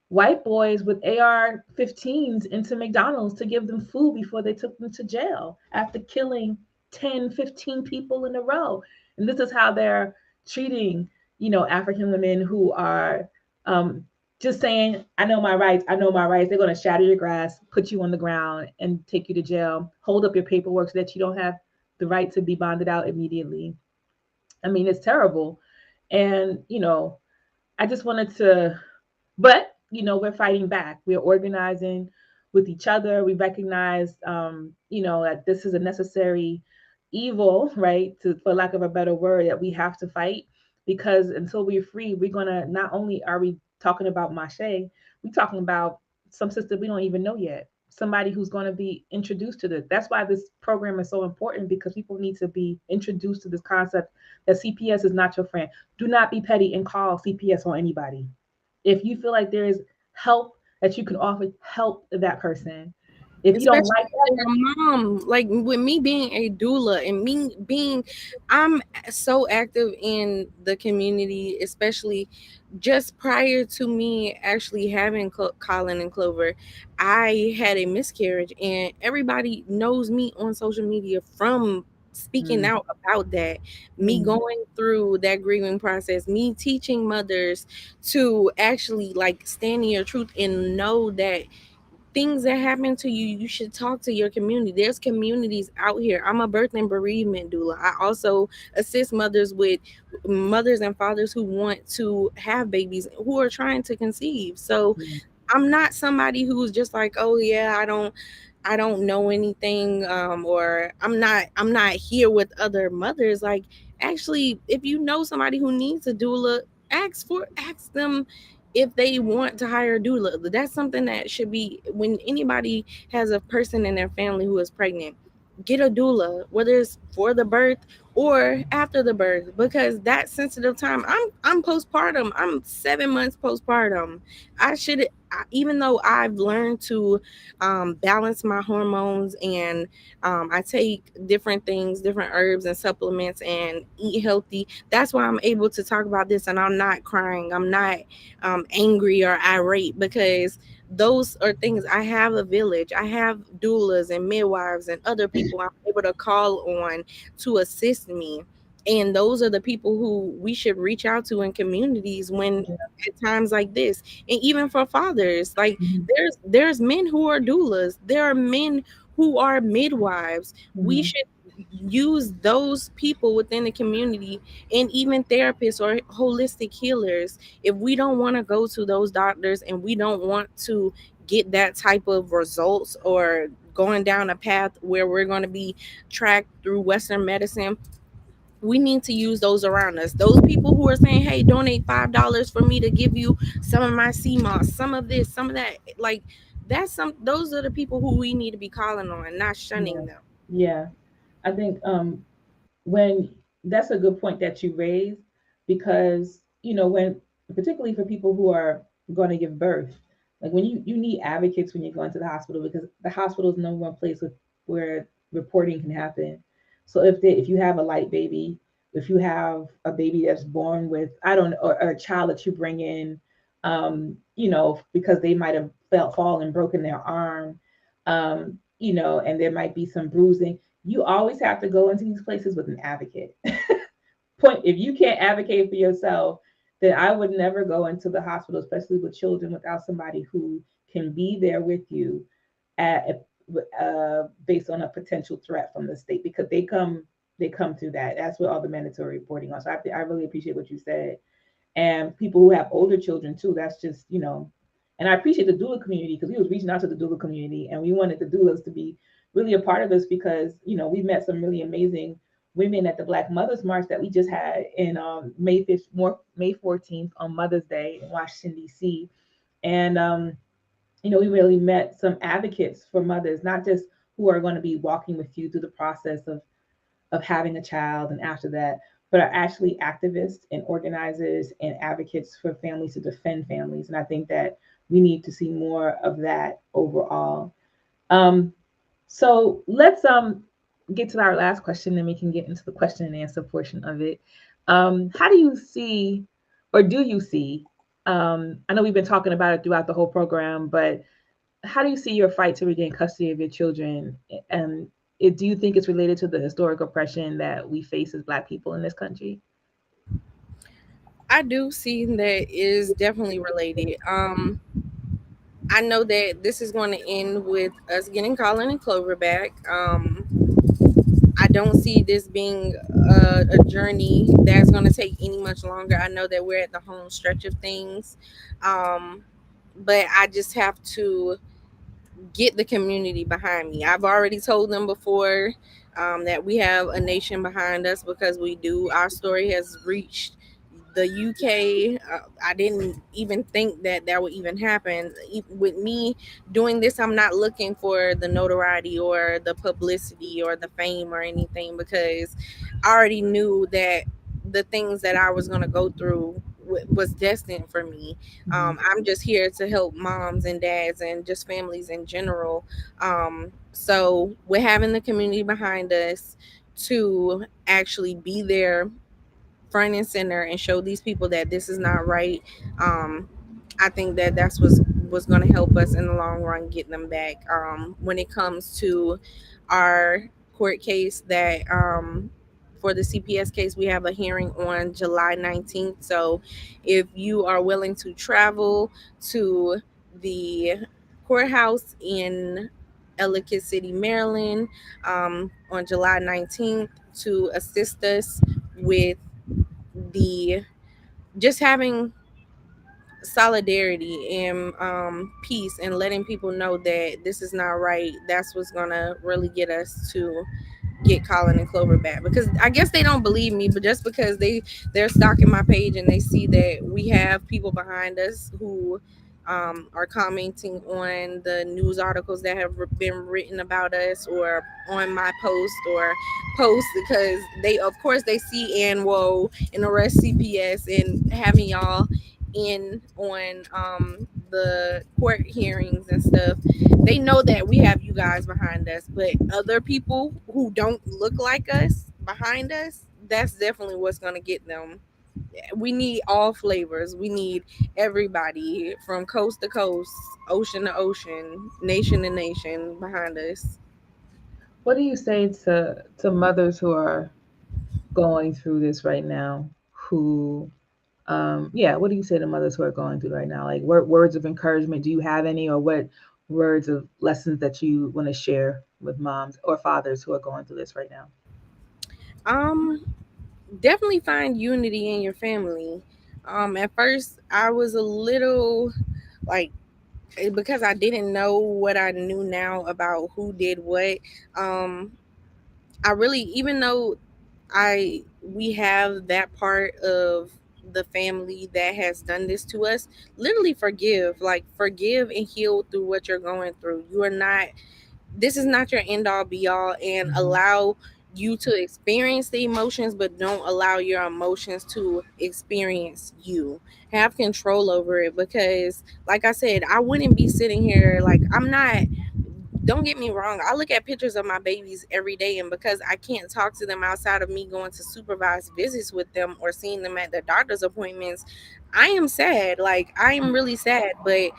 white boys with AR-15s into McDonald's to give them food before they took them to jail after killing 10, 15 people in a row. And this is how they're treating, African women who are um, just saying, I know my rights, I know my rights. They're going to shatter your glass, put you on the ground, and take you to jail, hold up your paperwork so that you don't have the right to be bonded out immediately. I mean, it's terrible. And, I just wanted to, but we're fighting back. We're organizing with each other. We recognize, that this is a necessary evil, right? For lack of a better word, that we have to fight, because until we're free, we're gonna, not only are we talking about Mache, we're talking about some sister we don't even know yet. Somebody who's going to be introduced to this. That's why this program is so important, because people need to be introduced to this concept that CPS is not your friend. Do not be petty and call CPS on anybody. If you feel like there is help that you can offer, help that person. If you don't Especially like if they're a mom. Like with me being a doula and me being, I'm so active in the community, especially just prior to me actually having Colin and Clover, I had a miscarriage, and everybody knows me on social media from speaking mm, out about that, me mm, going through that grieving process, me teaching mothers to actually like stand in your truth and know that things that happen to you, you should talk to your community. There's communities out here. I'm a birth and bereavement doula. I also assist mothers and fathers who want to have babies, who are trying to conceive. So mm, I'm not somebody who's just like, oh yeah, I don't know anything, or I'm not here with other mothers. Like, actually, if you know somebody who needs a doula, ask them if they want to hire a doula. That's something that should be, when anybody has a person in their family who is pregnant, get a doula, whether it's for the birth or after the birth, because that sensitive time, I'm postpartum, I'm 7 months postpartum. I should even though I've learned to balance my hormones, and I take different things, different herbs and supplements, and eat healthy. That's why I'm able to talk about this, and I'm not crying, I'm not angry or irate, because those are things. I have a village, I have doulas and midwives and other people I'm able to call on to assist me. And those are the people who we should reach out to in communities when Yeah. at times like this. And even for fathers, like Mhm. there's men who are doulas, there are men who are midwives. We Mhm. should use those people within the community, and even therapists or holistic healers. If we don't want to go to those doctors, and we don't want to get that type of results, or going down a path where we're going to be tracked through Western medicine, we need to use those around us. Those people who are saying, hey, donate $5 for me to give you some of my CMOS, some of this, some of that. Like, those are the people who we need to be calling on, not Yeah. shunning them. Yeah. I think when that's a good point that you raised, because when, particularly for people who are going to give birth, like when you need advocates when you're going to the hospital, because the hospital is number one place where reporting can happen. So if you have a light baby, if you have a baby that's born with, I don't know, or a child that you bring in, because they might have fell fall and broken their arm, and there might be some bruising, you always have to go into these places with an advocate. Point, if you can't advocate for yourself, then I would never go into the hospital, especially with children, without somebody who can be there with you at based on a potential threat from the state, because they come through that. That's what all the mandatory reporting on. So I really appreciate what you said. And people who have older children too. That's just, and I appreciate the doula community, because we was reaching out to the doula community, and we wanted the doulas to be really a part of this, because we met some really amazing women at the Black Mothers March that we just had in May 14th on Mother's Day in Washington D.C. And we really met some advocates for mothers, not just who are going to be walking with you through the process of having a child and after that, but are actually activists and organizers and advocates for families, to defend families. And I think that we need to see more of that overall. Um, so let's get to our last question, and we can get into the question and answer portion of it. How do you see, or do you see? I know we've been talking about it throughout the whole program, but how do you see your fight to regain custody of your children? And do you think it's related to the historic oppression that we face as Black people in this country? I do see that is definitely related. I know that this is going to end with us getting Colin and Clover back. I don't see this being a journey that's going to take any much longer. I know that we're at the home stretch of things, um, but I just have to get the community behind me. I've already told them before that we have a nation behind us, because we do. Our story has reached the UK. I didn't even think that that would even happen. With me doing this, I'm not looking for the notoriety or the publicity or the fame or anything, because I already knew that the things that I was going to go through was destined for me. Mm-hmm. I'm just here to help moms and dads and just families in general. So we're having the community behind us to actually be there front and center and show these people that this is not right. Um, I think that that's what's going to help us in the long run get them back. When it comes to our court case, that for the CPS case, we have a hearing on July 19th. So if you are willing to travel to the courthouse in Ellicott City, Maryland, on July 19th to assist us with the just having solidarity and peace, and letting people know that this is not right, that's what's gonna really get us to get Colin and Clover back. Because I guess they don't believe me, but just because they're stalking my page and they see that we have people behind us who are commenting on the news articles that have been written about us, or on my post or post, because they, of course, they see Anwo and Arrest CPS and having y'all in on the court hearings and stuff. They know that we have you guys behind us, but other people who don't look like us behind us, that's definitely what's going to get them. We need all flavors. We need everybody from coast to coast, ocean to ocean, nation to nation behind us. What do you say to mothers who are going through this right now? Who, yeah, what do you say to mothers who are going through right now? Like, words of encouragement? Do you have any, or what words of lessons that you want to share with moms or fathers who are going through this right now? Um, Definitely find unity in your family. At first, I was a little like, because I didn't know what I knew now about who did what. Um, I really, even though I we have that part of the family that has done this to us, literally forgive, like forgive and heal through what you're going through. You are not, this is not your end all be all, and Hmm. allow you to experience the emotions, but don't allow your emotions to experience you. Have control over it, because like I said, I wouldn't be sitting here, like, I'm not, don't get me wrong, I look at pictures of my babies every day, and because I can't talk to them outside of me going to supervised visits with them or seeing them at their doctor's appointments, I am sad. Like, I am really sad, but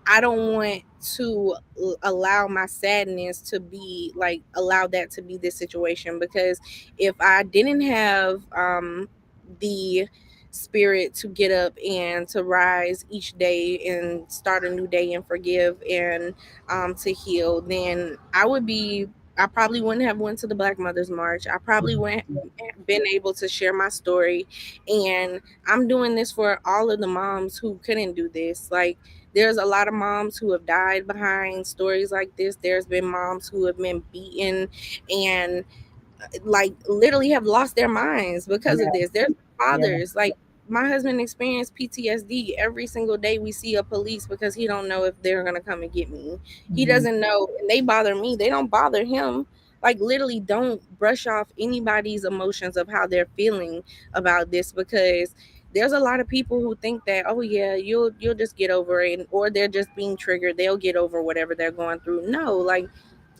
I don't want to allow my sadness to be like, allow that to be the situation, because if I didn't have the spirit to get up and to rise each day and start a new day and forgive and to heal, then I probably wouldn't have went to the Black Mothers March. I probably wouldn't have been able to share my story. And I'm doing this for all of the moms who couldn't do this. Like, there's a lot of moms who have died behind stories like this. There's been moms who have been beaten and like literally have lost their minds because of Yeah, this. There's yeah. fathers, like my husband experienced PTSD every single day we see a police, because he don't know if they're gonna come and get me. He Hmm. doesn't know, and they bother me. They don't bother him. Like, literally, don't brush off anybody's emotions of how they're feeling about this, because there's a lot of people who think that, oh yeah, you'll just get over it, or they're just being triggered. They'll get over whatever they're going through. No, like,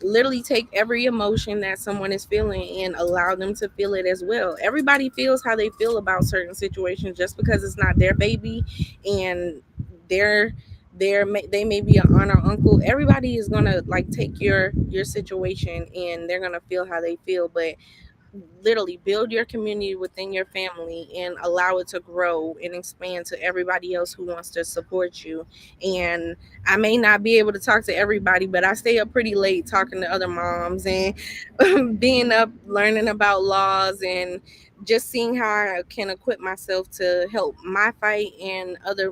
literally take every emotion that someone is feeling and allow them to feel it as well. Everybody feels how they feel about certain situations. Just because it's not their baby and they're they may be an aunt or uncle, everybody is gonna like take your situation and they're gonna feel how they feel. But literally build your community within your family and allow it to grow and expand to everybody else who wants to support you. And I may not be able to talk to everybody, but I stay up pretty late talking to other moms and being up learning about laws and just seeing how I can equip myself to help my fight and other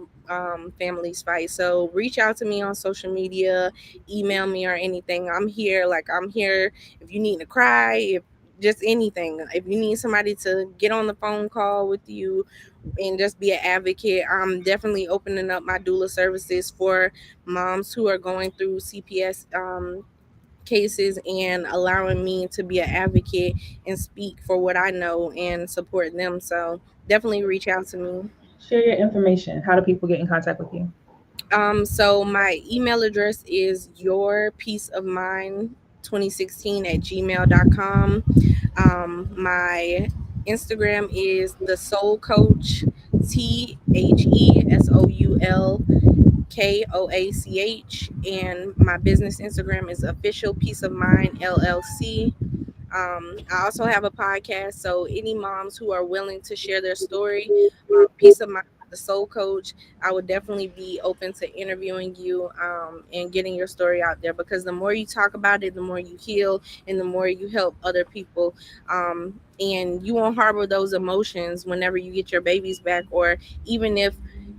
families fight. So reach out to me on social media, email me or anything. I'm here. Like, I'm here if you need to cry, if just anything. If you need somebody to get on the phone call with you and just be an advocate, I'm definitely opening up my doula services for moms who are going through CPS cases, and allowing me to be an advocate and speak for what I know and support them. So definitely reach out to me. Share your information. How do people get in contact with you? So my email address is your peace of mind 2016 at gmail.com. My Instagram is the soul coach, TheSoulKoach, and my business Instagram is official peace of mind LLC. I also have a podcast, so any moms who are willing to share their story, Peace of Mind, the Soul Coach, I would definitely be open to interviewing you and getting your story out there, because the more you talk about it, the more you heal and the more you help other people. And you won't harbor those emotions whenever you get your babies back, or even if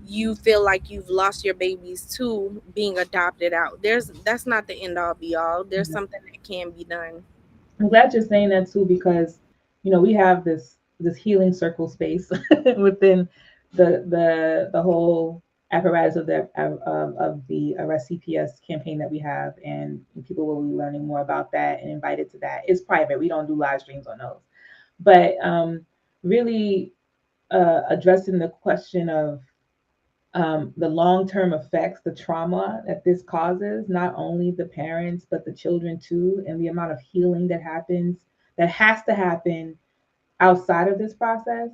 you feel like you've lost your babies to being adopted out. That's not the end all be all. There's something that can be done. I'm glad you're saying that too, because we have this healing circle space within the whole. apparatus of the Arrest CPS campaign that we have, and people will be learning more about that and invited to that. It's private. We don't do live streams on those, but really addressing the question of the long term effects, the trauma that this causes, not only the parents, but the children too, and the amount of healing that happens, that has to happen outside of this process.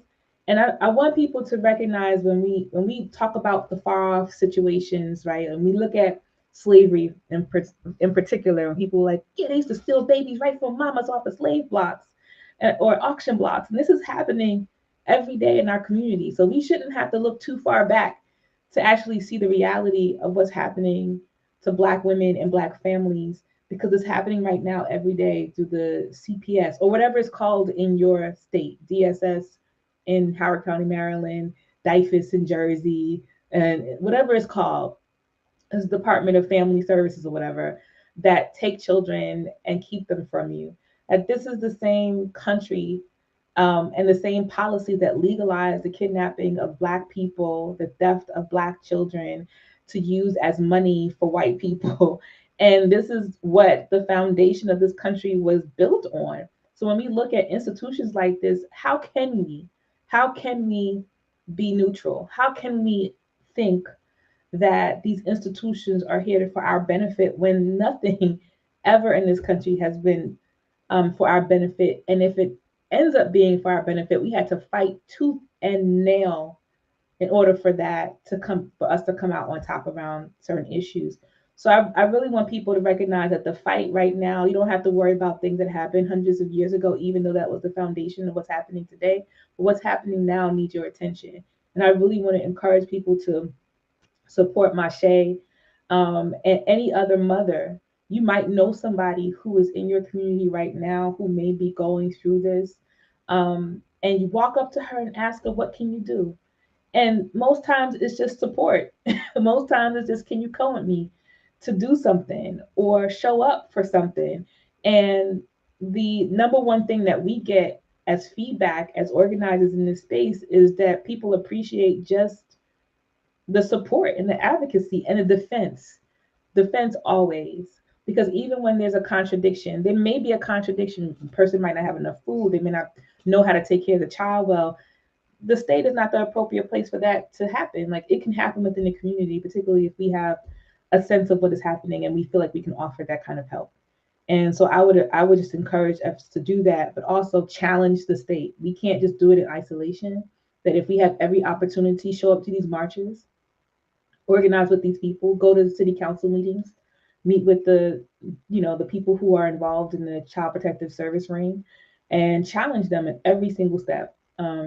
And I want people to recognize when we talk about the far off situations, right? And we look at slavery in particular, and people are like, yeah, they used to steal babies right from mamas off of slave blocks or auction blocks. And this is happening every day in our community. So we shouldn't have to look too far back to actually see the reality of what's happening to Black women and Black families, because it's happening right now every day through the CPS or whatever it's called in your state, DSS in Howard County, Maryland, DIFUS in Jersey, and whatever it's called, as Department of Family Services or whatever, that take children and keep them from you. That this is the same country and the same policy that legalized the kidnapping of Black people, the theft of Black children to use as money for white people. And this is what the foundation of this country was built on. So when we look at institutions like this, how can we be neutral? How can we think that these institutions are here for our benefit when nothing ever in this country has been for our benefit? And if it ends up being for our benefit, we had to fight tooth and nail in order for that to come, for us to come out on top around certain issues. So I really want people to recognize that the fight right now, you don't have to worry about things that happened hundreds of years ago, even though that was the foundation of what's happening today. But what's happening now needs your attention. And I really want to encourage people to support Mashai and any other mother. You might know somebody who is in your community right now who may be going through this. And you walk up to her and ask her, what can you do? And most times it's just support. Most times it's just, can you come with me to do something or show up for something? And the number one thing that we get as feedback as organizers in this space is that people appreciate just the support and the advocacy and the defense always. Because even when there's a contradiction, there may be a contradiction. The person might not have enough food, they may not know how to take care of the child well. The state is not the appropriate place for that to happen. Like, it can happen within the community, particularly if we have a sense of what is happening and we feel like we can offer that kind of help. And so I would just encourage us to do that, but also challenge the state. We can't just do it in isolation. That if we have every opportunity, show up to these marches, organize with these people, go to the city council meetings, meet with the people who are involved in the child protective service ring, and challenge them at every single step.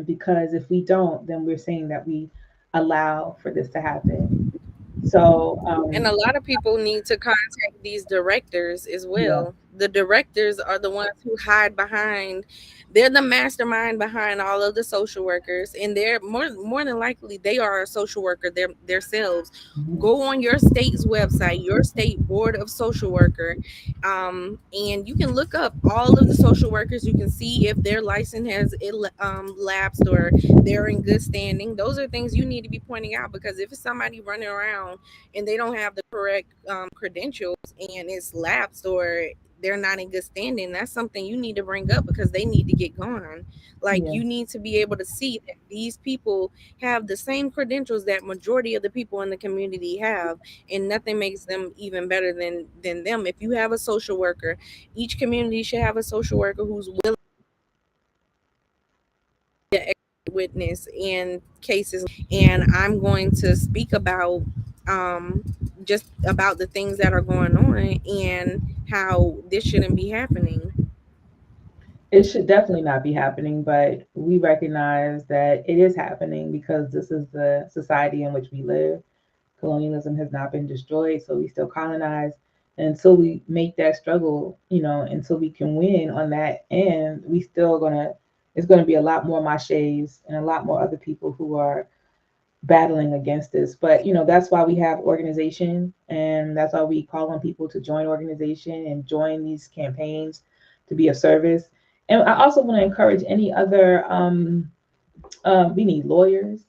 Because if we don't, then we're saying that we allow for this to happen. So And a lot of people need to contact these directors as yeah. well. The directors are the ones who hide behind, they're the mastermind behind all of the social workers, and they're more than likely they are a social worker themselves. Mhm. Go on your state's website, your state board of social worker, and you can look up all of the social workers. You can see if their license has lapsed or they're in good standing. Those are things you need to be pointing out, because if it's somebody running around and they don't have the correct credentials and it's lapsed or they're not in good standing, that's something you need to bring up, because they need to get gone. Like, Yeah. you need to be able to see that these people have the same credentials that majority of the people in the community have, and nothing makes them even better than them. If you have a social worker, each community should have a social worker who's willing to witness in cases. And I'm going to speak about just about the things that are going on and how this shouldn't be happening. It should definitely not be happening, but we recognize that it is happening because this is the society in which we live. Colonialism has not been destroyed, so we still colonize. And until we make that struggle, until we can win on that end, we still gonna it's gonna be a lot more maches and a lot more other people who are battling against this. But that's why we have organization, and that's why we call on people to join organization and join these campaigns to be of service. And I also want to encourage any other we need lawyers.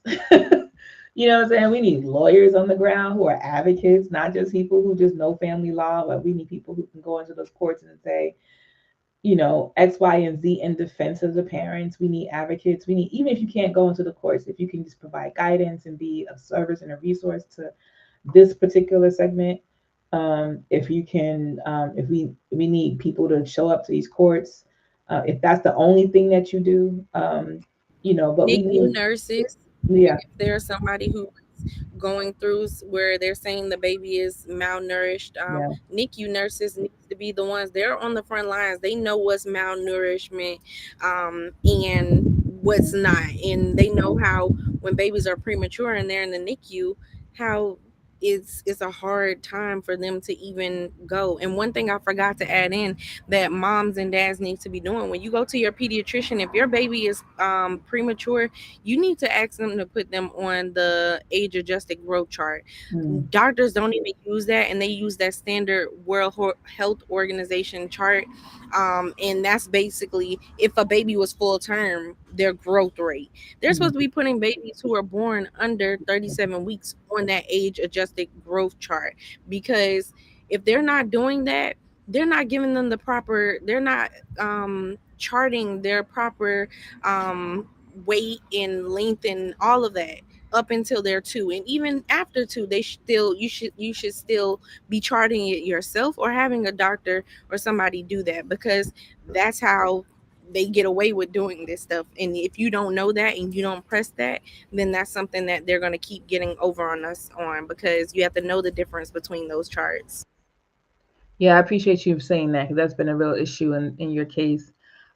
You know what I'm saying? We need lawyers on the ground who are advocates, not just people who just know family law, but we need people who can go into those courts and say, X, Y, and Z in defense of the parents. We need advocates. We need, even if you can't go into the courts, if you can just provide guidance and be a service and a resource to this particular segment. If you can, if we need people to show up to these courts, if that's the only thing that you do, but we NICU need, nurses, yeah, if there's somebody who going through where they're saying the baby is malnourished, yeah, NICU nurses need to be the ones. They're on the front lines. They know what's malnourishment, and what's not, and they know how when babies are premature and they're in the NICU, how it's a hard time for them to even go. And one thing I forgot to add in that moms and dads need to be doing when you go to your pediatrician, if your baby is premature, you need to ask them to put them on the age adjusted growth chart. mm, Doctors don't even use that, and they use that standard Health Organization chart. And that's basically if a baby was full term, their growth rate. They're mm, supposed to be putting babies who are born under 37 weeks on that age adjusted growth chart, because if they're not doing that, they're not giving them the proper, they're not charting their proper um weight and length and all of that up until they're two. And even after two, they still, you should still be charting it yourself or having a doctor or somebody do that, because that's how they get away with doing this stuff. And if you don't know that and you don't press that, then that's something that they're going to keep getting over on us on, because you have to know the difference between those charts. yeah. I appreciate you saying that because that's been a real issue in your case.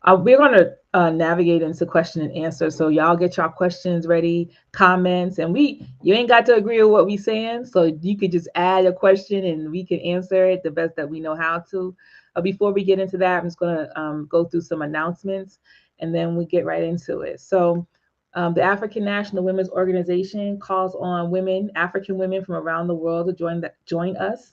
We're going to navigate into question and answer. So y'all get your questions ready, comments, and you ain't got to agree with what we saying. So you could just add a question and we can answer it the best that we know how to. Before we get into that, I'm just going to go through some announcements and then we get right into it. So the African National Women's Organization calls on women, African women from around the world to join us.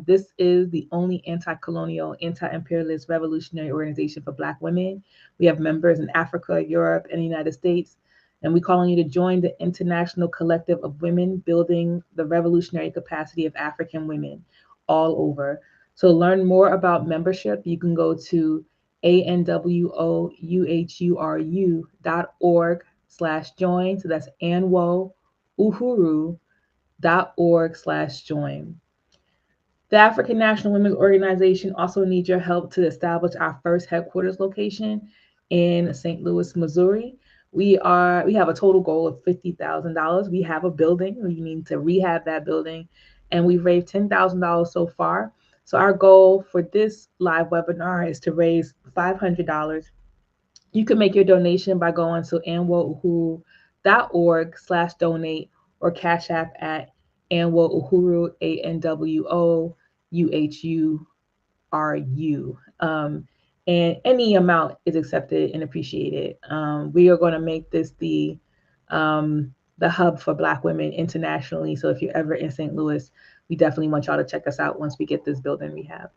This is the only anti colonial, anti imperialist revolutionary organization for Black women. We have members in Africa, Europe, and the United States. And we call on you to join the international collective of women building the revolutionary capacity of African women all over. So, to learn more about membership, you can go to anwouhuru.org/join. So that's anwouhuru.org/join. The African National Women's Organization also needs your help to establish our first headquarters location in St. Louis, Missouri. We have a total goal of $50,000. We have a building. We need to rehab that building, and we've raised $10,000 so far. So our goal for this live webinar is to raise $500. You can make your donation by going to anwouhuru.org/donate or Cash App at anwouhuru, ANWOUHURU. And any amount is accepted and appreciated. We are going to make this the hub for Black women internationally. So if you're ever in St. Louis, we definitely want y'all to check us out once we get this building rehab.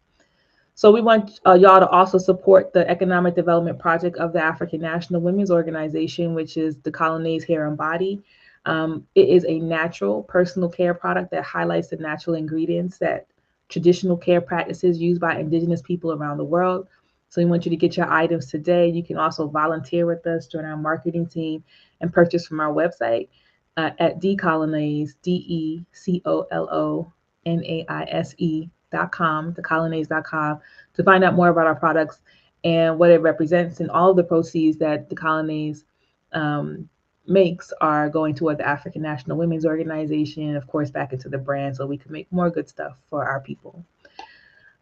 So we want y'all to also support the economic development project of the African National Women's Organization, which is the Colonized Hair and Body. It is a natural personal care product that highlights the natural ingredients that traditional care practices used by Indigenous people around the world. So we want you to get your items today. You can also volunteer with us, join our marketing team, and purchase from our website at decolonize, decolonise.com, decolonize.com, to find out more about our products and what it represents. And all of the proceeds that the Colonies um, makes are going toward the African National Women's Organization, and of course, back into the brand so we can make more good stuff for our people.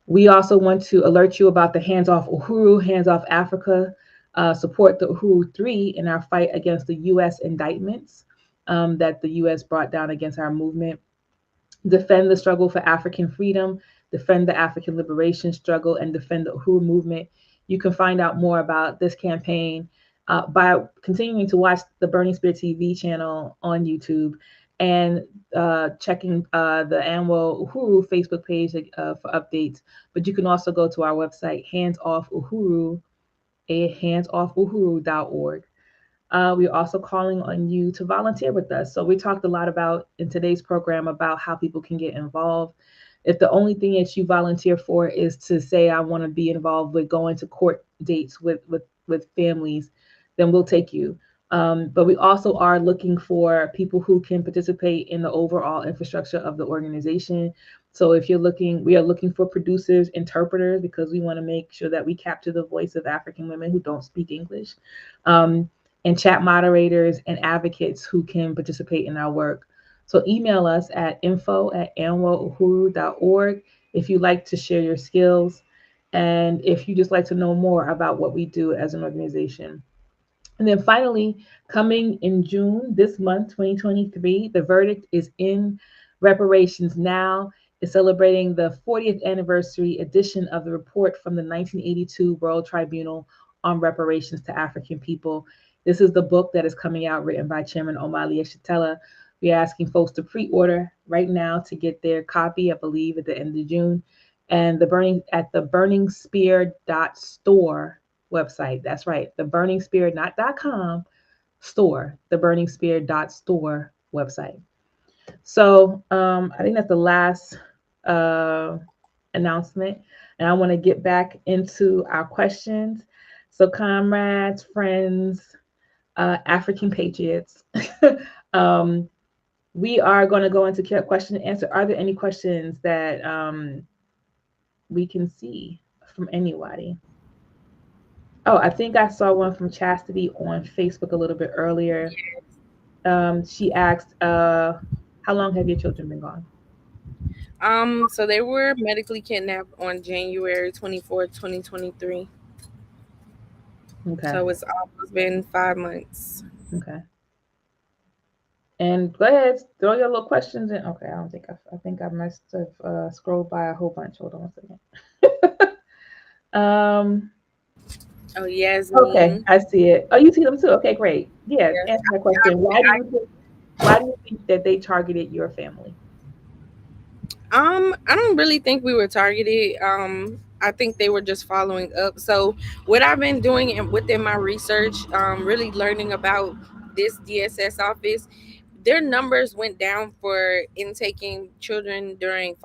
We also want to alert you about the Hands Off Uhuru, Hands Off Africa, support the Uhuru 3 in our fight against the U.S. indictments that the U.S. brought down against our movement. Defend the struggle for African freedom, defend the African liberation struggle, and defend the Uhuru movement. You can find out more about this campaign by continuing to watch the Burning Spear TV channel on YouTube and checking the Anwo Uhuru Facebook page for updates. But you can also go to our website, handsoff uhuru, handsoff uhuru.org. We're also calling on you to volunteer with us. So we talked a lot about in today's program about how people can get involved. If the only thing that you volunteer for is to say I want to be involved with going to court dates with families, then we'll take you. But we also are looking for people who can participate in the overall infrastructure of the organization. So if you're looking, we are looking for producers, interpreters, because we want to make sure that we capture the voice of African women who don't speak English, um, and chat moderators and advocates who can participate in our work. So email us at info@anwauhuru.org if you'd like to share your skills and if you just like to know more about what we do as an organization. And then finally, coming in June this month, 2023, the verdict is in. Reparations Now is celebrating the 40th anniversary edition of the report from the 1982 World Tribunal on Reparations to African People. This is the book that is coming out, written by Chairman Omali Yeshitela. We're asking folks to pre-order right now to get their copy, I believe, at the end of June. And the burningspear.store website. That's right, the Burning Spear, not .com, store, the Burning Spear.store website. So I think that's the last uh, announcement. And I want to get back into our questions. So, comrades, friends, African patriots, um, we are going to go into question and answer. Are there any questions that we can see from anybody? Oh, I think I saw one from Chastity on Facebook a little bit earlier. She asked, "How long have your children been gone?" So they were medically kidnapped on January 24th, 2023. Okay, So it's almost been 5 months. okay. And go ahead, throw your little questions in. Okay, I don't think I think I must have scrolled by a whole bunch. Hold on one second. Oh, Okay, Yasmin. I see it. Oh, you see them too. Okay, great. Yeah, Yes. answer my question. Why do you think that they targeted your family? I don't really think we were targeted. I think they were just following up. So what I've been doing within my research, really learning about this DSS office, their numbers went down for intaking children during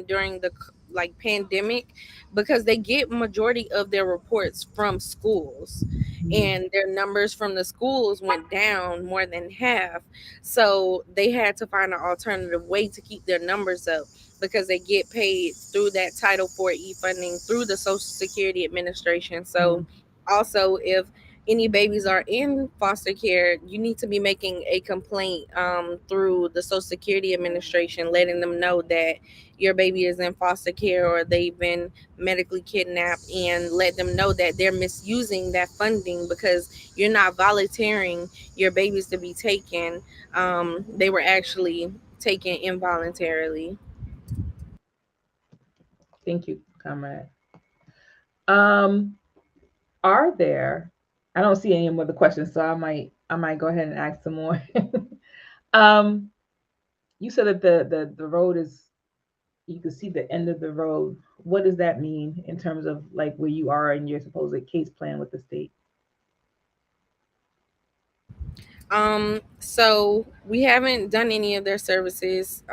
during the like pandemic, because they get majority of their reports from schools, Mm-hmm. and their numbers from the schools went down more than half. So they had to find an alternative way to keep their numbers up, because they get paid through that Title 4E funding through the Social Security Administration. So also, if any babies are in foster care, you need to be making a complaint through the Social Security Administration, letting them know that your baby is in foster care or they've been medically kidnapped, and let them know that they're misusing that funding because you're not volunteering your babies to be taken. They were actually taken involuntarily. Thank you, comrade. Um, are there? I don't see any more of the questions, so I might go ahead and ask some more. um, you said that the road is, you can see the end of the road. What does that mean in terms of like where you are in your supposed case plan with the state? So we haven't done any of their services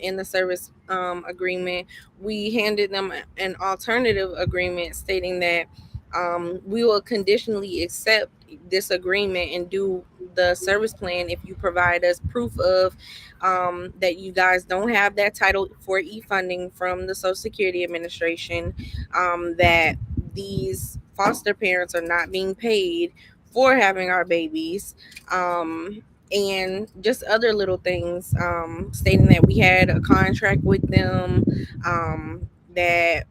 in the service agreement. We handed them an alternative agreement stating that we will conditionally accept this agreement and do the service plan if you provide us proof of that you guys don't have that Title 4E funding from the Social Security Administration, that these foster parents are not being paid for having our babies, um, and just other little things, stating that we had a contract with them, that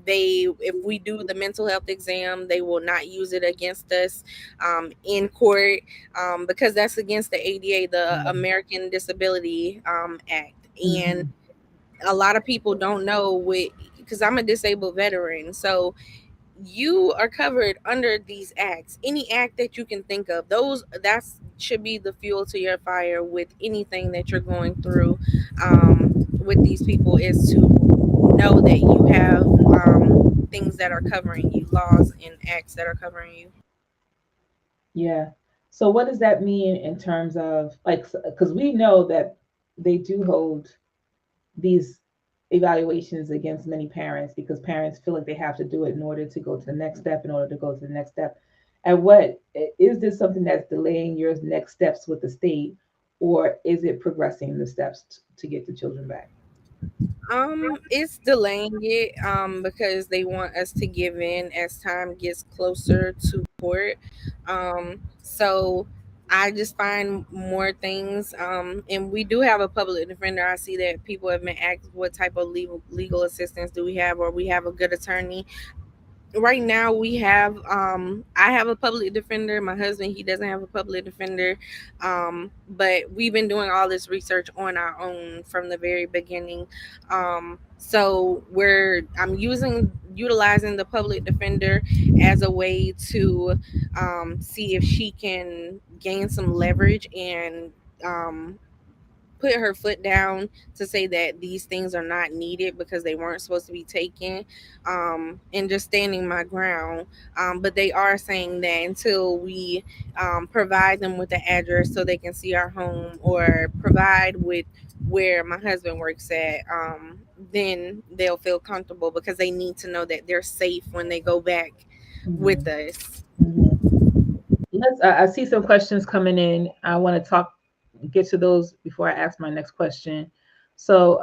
they, if we do the mental health exam, they will not use it against us in court, because that's against the ADA, the American Disability Act. And Mm-hmm. a lot of people don't know what, because I'm a disabled veteran, so you are covered under these acts. Any act that you can think of, those that's should be the fuel to your fire with anything that you're going through with these people, is to know that you have things that are covering you, laws and acts that are covering you. Yeah. So what does that mean in terms of like, because we know that they do hold these evaluations against many parents because parents feel like they have to do it in order to go to the next step, in order to go to the next step. And what is this something that's delaying your next steps with the state, or is it progressing the steps to get the children back? It's delaying it because they want us to give in as time gets closer to court. So I just find more things. And we do have a public defender. I see that people have been asked what type of legal assistance do we have, or we have a good attorney. Right now we have I have a public defender. My husband, he doesn't have a public defender. But we've been doing all this research on our own from the very beginning. So we're I'm using utilizing the public defender as a way to see if she can gain some leverage and um put her foot down to say that these things are not needed because they weren't supposed to be taken, and just standing my ground. But they are saying that until we provide them with the address so they can see our home, or provide with where my husband works at, then they'll feel comfortable because they need to know that they're safe when they go back Mm-hmm. with us. Mm-hmm. Let's. I see some questions coming in. I want to get to those before I ask my next question. So,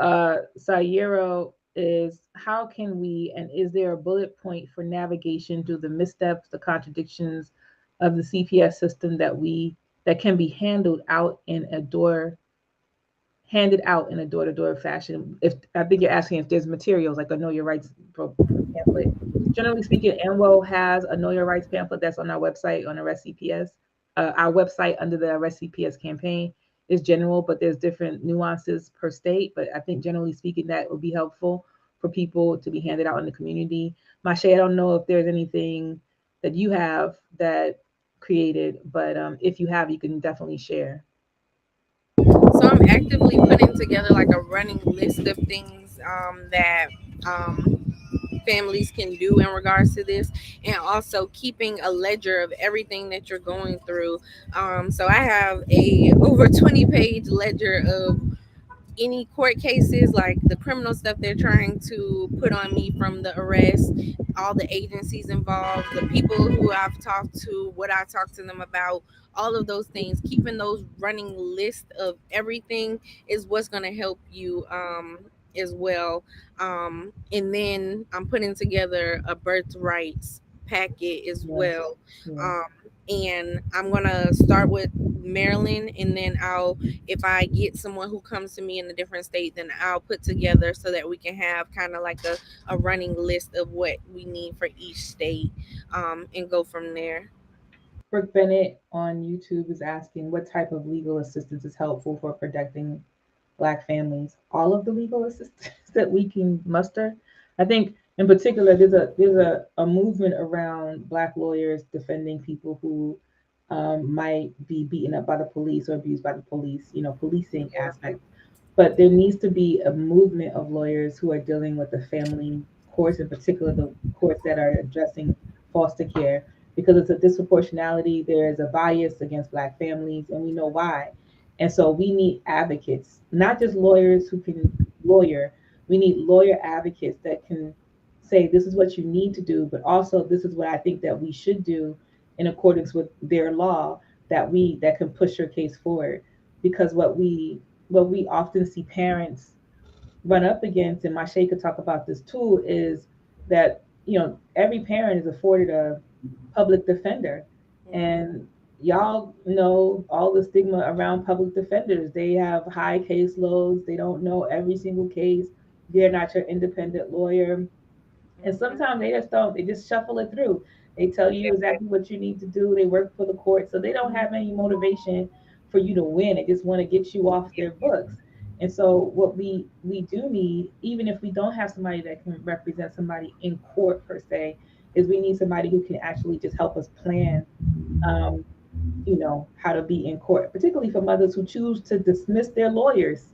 Sayero is how can we, and is there a bullet point for navigation through the missteps, the contradictions of the CPS system that can be handed out in a door-to-door fashion? If I think you're asking if there's materials like a Know Your Rights pamphlet. Generally speaking, NWO has a Know Your Rights pamphlet that's on our website on Arrest CPS. Our website under the Arrest CPS campaign is general, but there's different nuances per state. But I think generally speaking, that would be helpful for people to be handed out in the community. Mashe, I don't know if there's anything that you have that created, but if you have, you can definitely share. So I'm actively putting together like a running list of things that families can do in regards to this, and also keeping a ledger of everything that you're going through. So I have a over 20-page ledger of any court cases, like the criminal stuff they're trying to put on me from the arrest, all the agencies involved, the people who I've talked to, what I talked to them about, all of those things. Keeping those running list of everything is what's going to help you as well. And then I'm putting together a birthrights packet as Yes, well. yes. Um, and I'm going to start with Maryland, and then I'll, if I get someone who comes to me in a different state, then I'll put together so that we can have kind of like a running list of what we need for each state, and go from there. Brooke Bennett on YouTube is asking what type of legal assistance is helpful for protecting Black families. All of the legal assistance that we can muster. I think in particular there's a movement around Black lawyers defending people who might be beaten up by the police or abused by the police. You know, policing Yeah. aspect. But there needs to be a movement of lawyers who are dealing with the family courts, in particular the courts that are addressing foster care, because it's a disproportionality. There is a bias against Black families, and we know why. And so we need advocates, not just lawyers who can lawyer. We need lawyer advocates that can say this is what you need to do, but also this is what I think that we should do in accordance with their law, that can push your case forward. Because what we often see parents run up against, and Mashay could talk about this too, is that every parent is afforded a public defender, Mhm. and y'all know all the stigma around public defenders. They have high caseloads. They don't know every single case. They're not your independent lawyer, and Mhm. sometimes they just don't. They just shuffle it through. They tell you exactly what you need to do. They work for the court, so they don't have any motivation for you to win. They just want to get you off their books. And so, what we do need, even if we don't have somebody that can represent somebody in court per se, is we need somebody who can actually just help us plan, um, how to be in court, particularly for mothers who choose to dismiss their lawyers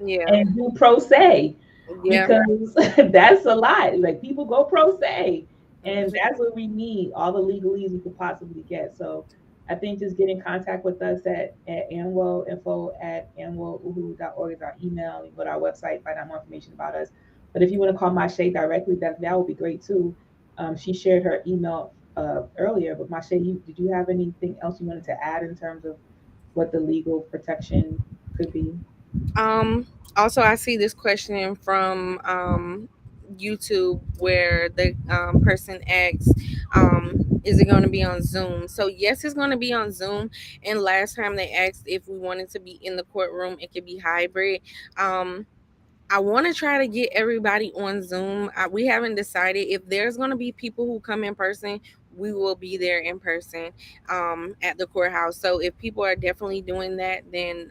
Yeah. and do pro se, Yeah. because that's a lot. Like people go pro se, and Mhm. that's what we need, all the legalese we could possibly get. So I think just get in contact with us at Anwo, info@anwouhu.org is our email. You go to our website, find out more information about us. But if you want to call Mashai directly, that would be great too. She shared her email earlier, but Mashai, did you have anything else you wanted to add in terms of what the legal protection could be? Um, Also, I see this question from YouTube where the person asks, "Is it going to be on Zoom?" So yes, it's going to be on Zoom. And last time they asked if we wanted to be in the courtroom, it could be hybrid. Um, I want to try to get everybody on Zoom. We haven't decided if there's going to be people who come in person. We will be there in person at the courthouse. So if people are definitely doing that, then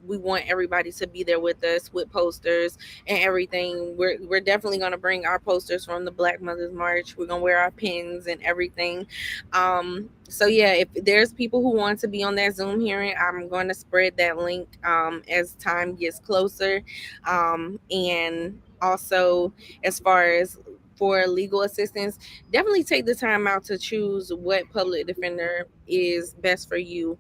we want everybody to be there with us with posters and everything. We're definitely going to bring our posters from the Black Mothers March. We're going to wear our pins and everything. So yeah, if there's people who want to be on that Zoom hearing, I'm going to spread that link as time gets closer. And also, as far as for legal assistance, definitely take the time out to choose what public defender is best for you.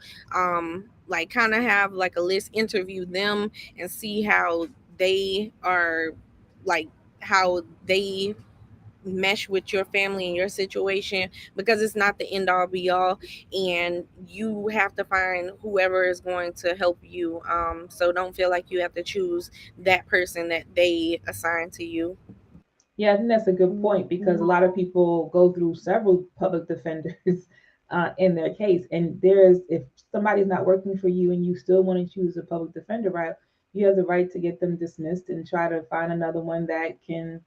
Like, kind of have like a list, interview them, and see how they are, like, how they mesh with your family and your situation, because it's not the end all be all, and you have to find whoever is going to help you. So don't feel like you have to choose that person that they assign to you. Yeah, I think that's a good point because a lot of people go through several public defenders in their case, and there's if somebody's not working for you and you still want to choose a public defender, right? You have the right to get them dismissed and try to find another one that can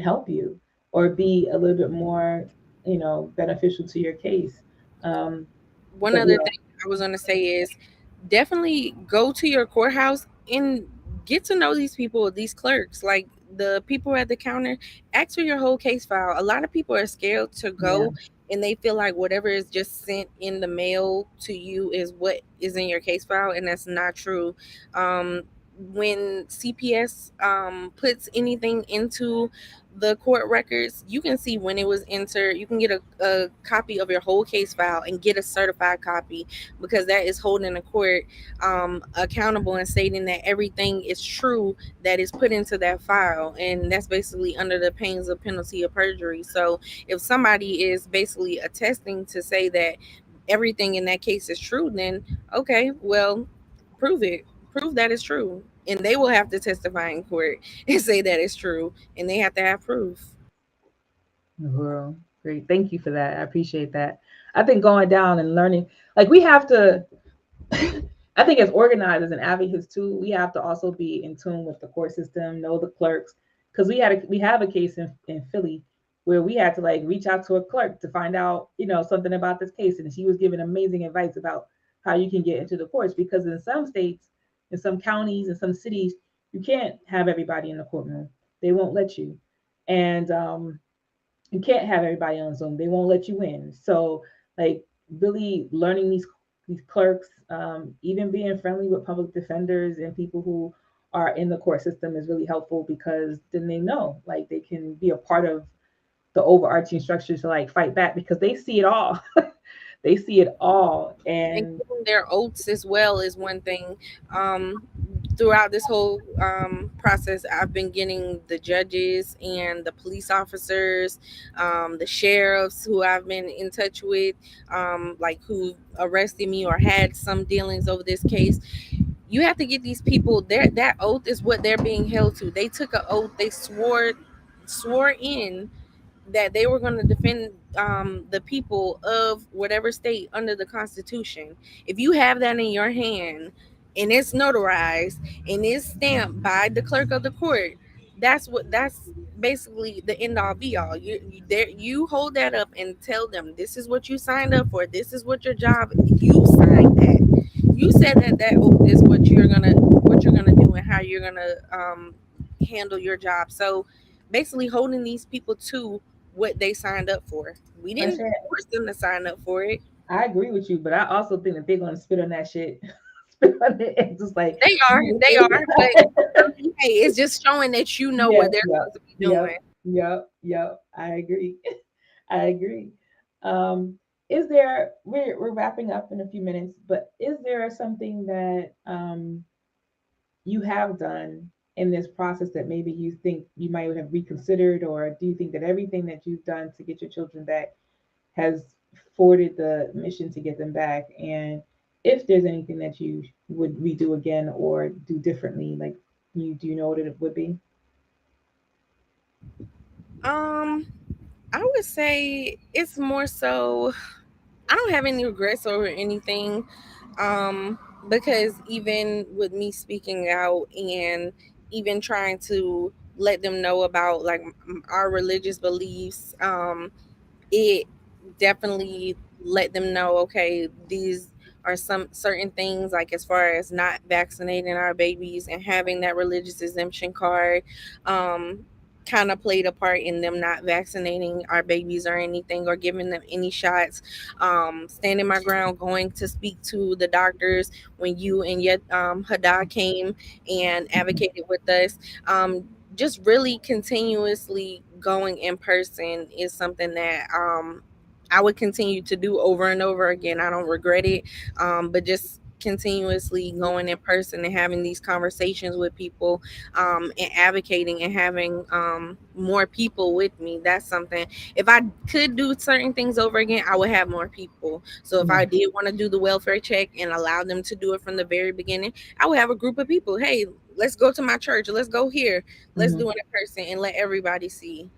help you or be a little bit more, beneficial to your case. Um, One but other yeah, thing I was going to say is definitely go to your courthouse and get to know these people, these clerks, like the people at the counter. Ask for your whole case file. A lot of people are scared to yeah, go, and they feel like whatever is just sent in the mail to you is what is in your case file, and that's not true. Um, when CPS puts anything into the court records, you can see when it was entered. You can get a copy of your whole case file and get a certified copy, because that is holding the court accountable and stating that everything is true that is put into that file. And that's basically under the pains of penalty of perjury. So if somebody is basically attesting to say that everything in that case is true, then okay, well, prove it. Prove that it's true. And they will have to testify in court and say that it's true, and they have to have proof. well, great. Thank you for that. I appreciate that. I think going down and learning, like we have to I think as organizers and advocates too, we have to also be in tune with the court system, know the clerks, because we have a case in Philly where we had to like reach out to a clerk to find out something about this case, and she was giving amazing advice about how you can get into the courts because in some states, in some counties, in some cities, you can't have everybody in the courtroom. They won't let you, and you can't have everybody on Zoom. They won't let you in. So like really learning these clerks, even being friendly with public defenders and people who are in the court system is really helpful because then they know like they can be a part of the overarching structure to like fight back because they see it all. They see it all, And and getting their oaths as well is one thing. Um, Throughout this whole process, I've been getting the judges and the police officers, the sheriffs who I've been in touch with, like who arrested me or had some dealings over this case. You have to get these people there. That oath is what they're being held to. They took an oath. They swore in that they were going to defend the people of whatever state under the Constitution. If you have that in your hand and it's notarized and it's stamped by the clerk of the court, that's basically the end all be all. You hold that up and tell them this is what you signed up for. This is what your job. You signed that. You said that that oath is what you're gonna do and how you're gonna handle your job. So basically holding these people to what they signed up for. We I didn't said force them to sign up for it. I agree with you, but I also think that they're gonna spit on that shit, spit on it, and just like They are, but hey, it's just showing that you know yes, what they're yep, supposed to be yep, doing. yep, yep. I agree. I agree. Um, Is there, we're wrapping up in a few minutes, but is there something that you have done in this process that maybe you think you might have reconsidered, or do you think that everything that you've done to get your children back has forwarded the mission to get them back? And if there's anything that you would redo again or do differently, like, you do you know what it would be? Um, I would say it's more so I don't have any regrets over anything. Um, because even with me speaking out and even trying to let them know about like our religious beliefs, it definitely let them know, okay, these are some certain things, like as far as not vaccinating our babies and having that religious exemption card, um kind of played a part in them not vaccinating our babies or anything or giving them any shots. Standing my ground, going to speak to the doctors when you and yet Hada came and advocated with us. Just really continuously going in person is something that I would continue to do over and over again. I don't regret it, but just continuously going in person and having these conversations with people, and advocating and having more people with me. That's something. If I could do certain things over again, I would have more people. So if I Mm-hmm. did want to do the welfare check and allow them to do it from the very beginning, I would have a group of people. Hey, let's go to my church. Let's go here. Let's do Mm-hmm. it in person and let everybody see,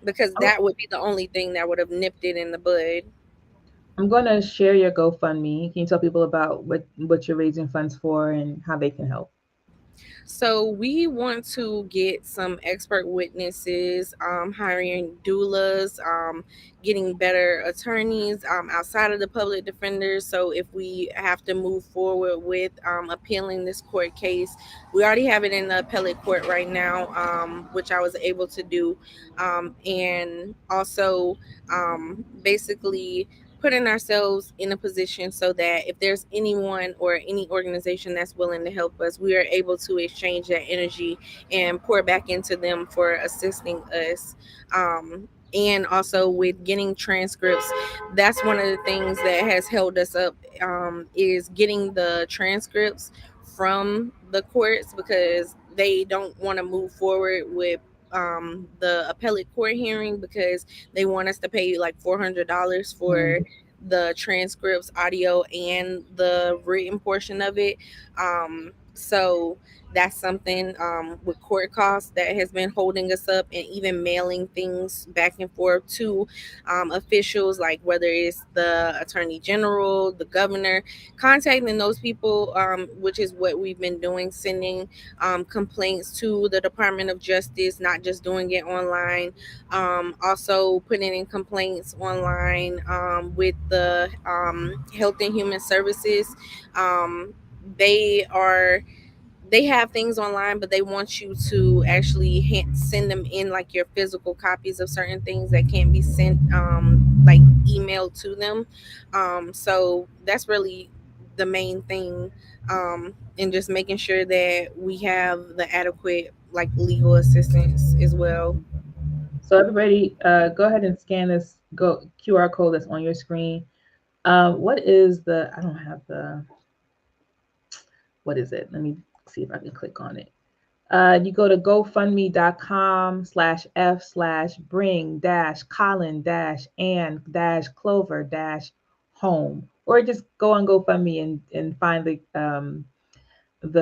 because that would be the only thing that would have nipped it in the bud. I'm going to share your GoFundMe. Can you tell people about what you're raising funds for and how they can help? So we want to get some expert witnesses, hiring doulas, getting better attorneys outside of the public defenders. So if we have to move forward with appealing this court case, we already have it in the appellate court right now, which I was able to do, and also basically putting ourselves in a position so that if there's anyone or any organization that's willing to help us, we are able to exchange that energy and pour back into them for assisting us. And also with getting transcripts, that's one of the things that has held us up, is getting the transcripts from the courts, because they don't want to move forward with the appellate court hearing because they want us to pay like $400 for Mm-hmm. the transcripts, audio, and the written portion of it. So that's something, with court costs, that has been holding us up, and even mailing things back and forth to officials, like whether it's the attorney general, the governor, contacting those people, which is what we've been doing, sending complaints to the Department of Justice, not just doing it online. Also putting in complaints online with the Health and Human Services. Um, they are they have things online, but they want you to actually send them in like your physical copies of certain things that can't be sent like emailed to them. So that's really the main thing, and just making sure that we have the adequate like legal assistance as well. So everybody, go ahead and scan this QR code that's on your screen. What is the? I don't have the. What is it? Let me see if I can click on it. You go to gofundme.com/f/bring dash Colin dash and dash Clover dash home, or just go on GoFundMe and find the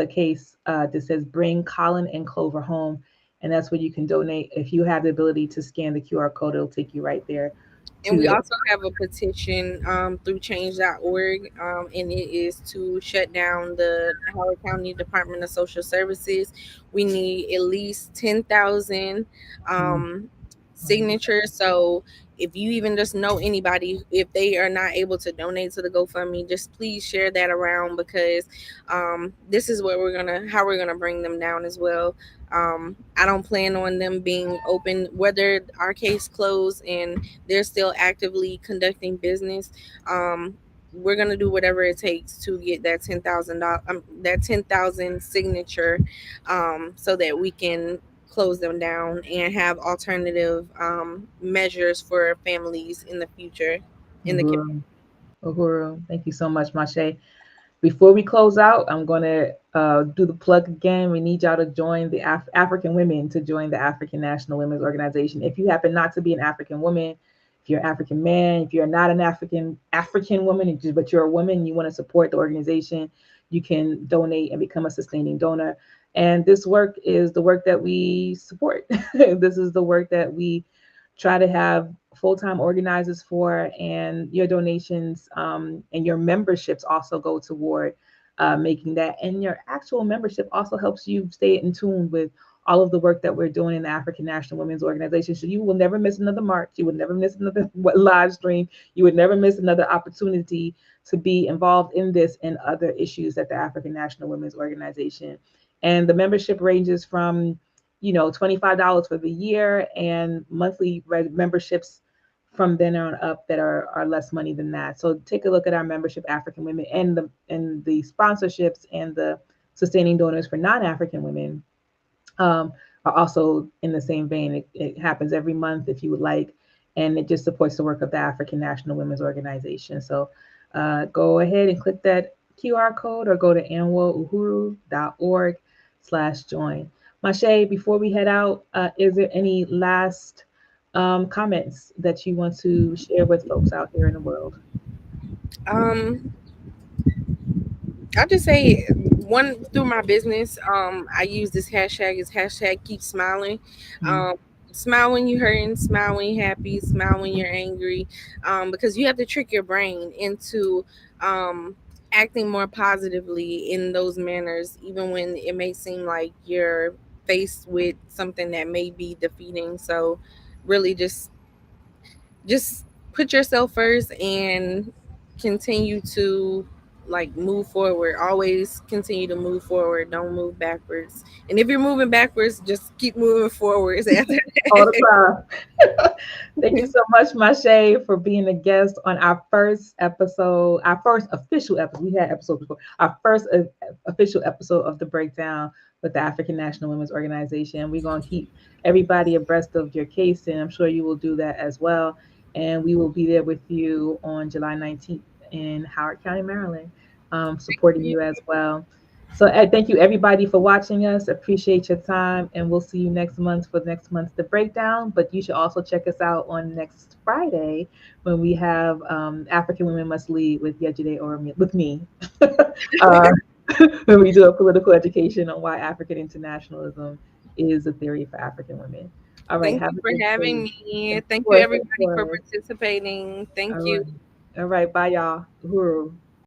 case that says Bring Colin and Clover Home, and that's where you can donate. If you have the ability to scan the QR code, it'll take you right there And to we the. also have a petition through change.org, and it is to shut down the Howard County Department of Social Services. We need at least 10,000 Mm, um, signatures. So if you even just know anybody, if they are not able to donate to the GoFundMe, just please share that around, because this is what how we're gonna bring them down as well. I don't plan on them being open, whether our case closed and they're still actively conducting business. Um, we're gonna do whatever it takes to get that $10,000, that 10,000 signature, so that we can close them down and have alternative measures for families in the future. in the community. Uhuru. Uhuru. Thank you so much, Mashe. Before we close out, I'm going to do the plug again. We need y'all to join the African women to join the African National Women's Organization. If you happen not to be an African woman, if you're an African man, if you're not an African woman, but you're a woman, and you want to support the organization, you can donate and become a sustaining donor. And this work is the work that we support. This is the work that we try to have full-time organizers for, and your donations and your memberships also go toward making that, and your actual membership also helps you stay in tune with all of the work that we're doing in the African National Women's Organization. So you will never miss another march, you would never miss another live stream, you would never miss another opportunity to be involved in this and other issues at the African National Women's Organization. And the membership ranges from $25 for the year, and monthly memberships from then on up that are less money than that. So take a look at our membership, African women, and the sponsorships and the sustaining donors for non-African women um, are also in the same vein. It happens every month if you would like, and it just supports the work of the African National Women's Organization. So go ahead and click that QR code or go to anwoouhuru.org/join. Mashe, before we head out, is there any last comments that you want to share with folks out here in the world? Um, I'll just say one through my business. I use this hashtag. Is hashtag keep smiling. Mm. Um, smile when you're hurting, smile when you're happy, smile when you're angry. Because you have to trick your brain into acting more positively in those manners, even when it may seem like you're faced with something that may be defeating. So, really, just put yourself first and continue to like move forward. Always continue to move forward, don't move backwards. And if you're moving backwards, just keep moving forwards after All the that. time. Thank you so much, Mashe, for being a guest on our first episode, our first official episode. We had episodes before. Our first official episode of The Breakdown with the African National Women's Organization. We're going to keep everybody abreast of your case, and I'm sure you will do that as well. And we will be there with you on July 19th in Howard County, Maryland, supporting you as well. So thank you everybody for watching us. Appreciate your time, and we'll see you next month for next month's The Breakdown. But you should also check us out on next Friday when we have African Women Must Lead with Yejide or with me. uh, when we do a political education on why African internationalism is a theory for African women. All right, Thank you have a for good having day. me. Of Thank you course, of everybody for course. participating. All Thank you. right. All right, bye y'all. Uhuru.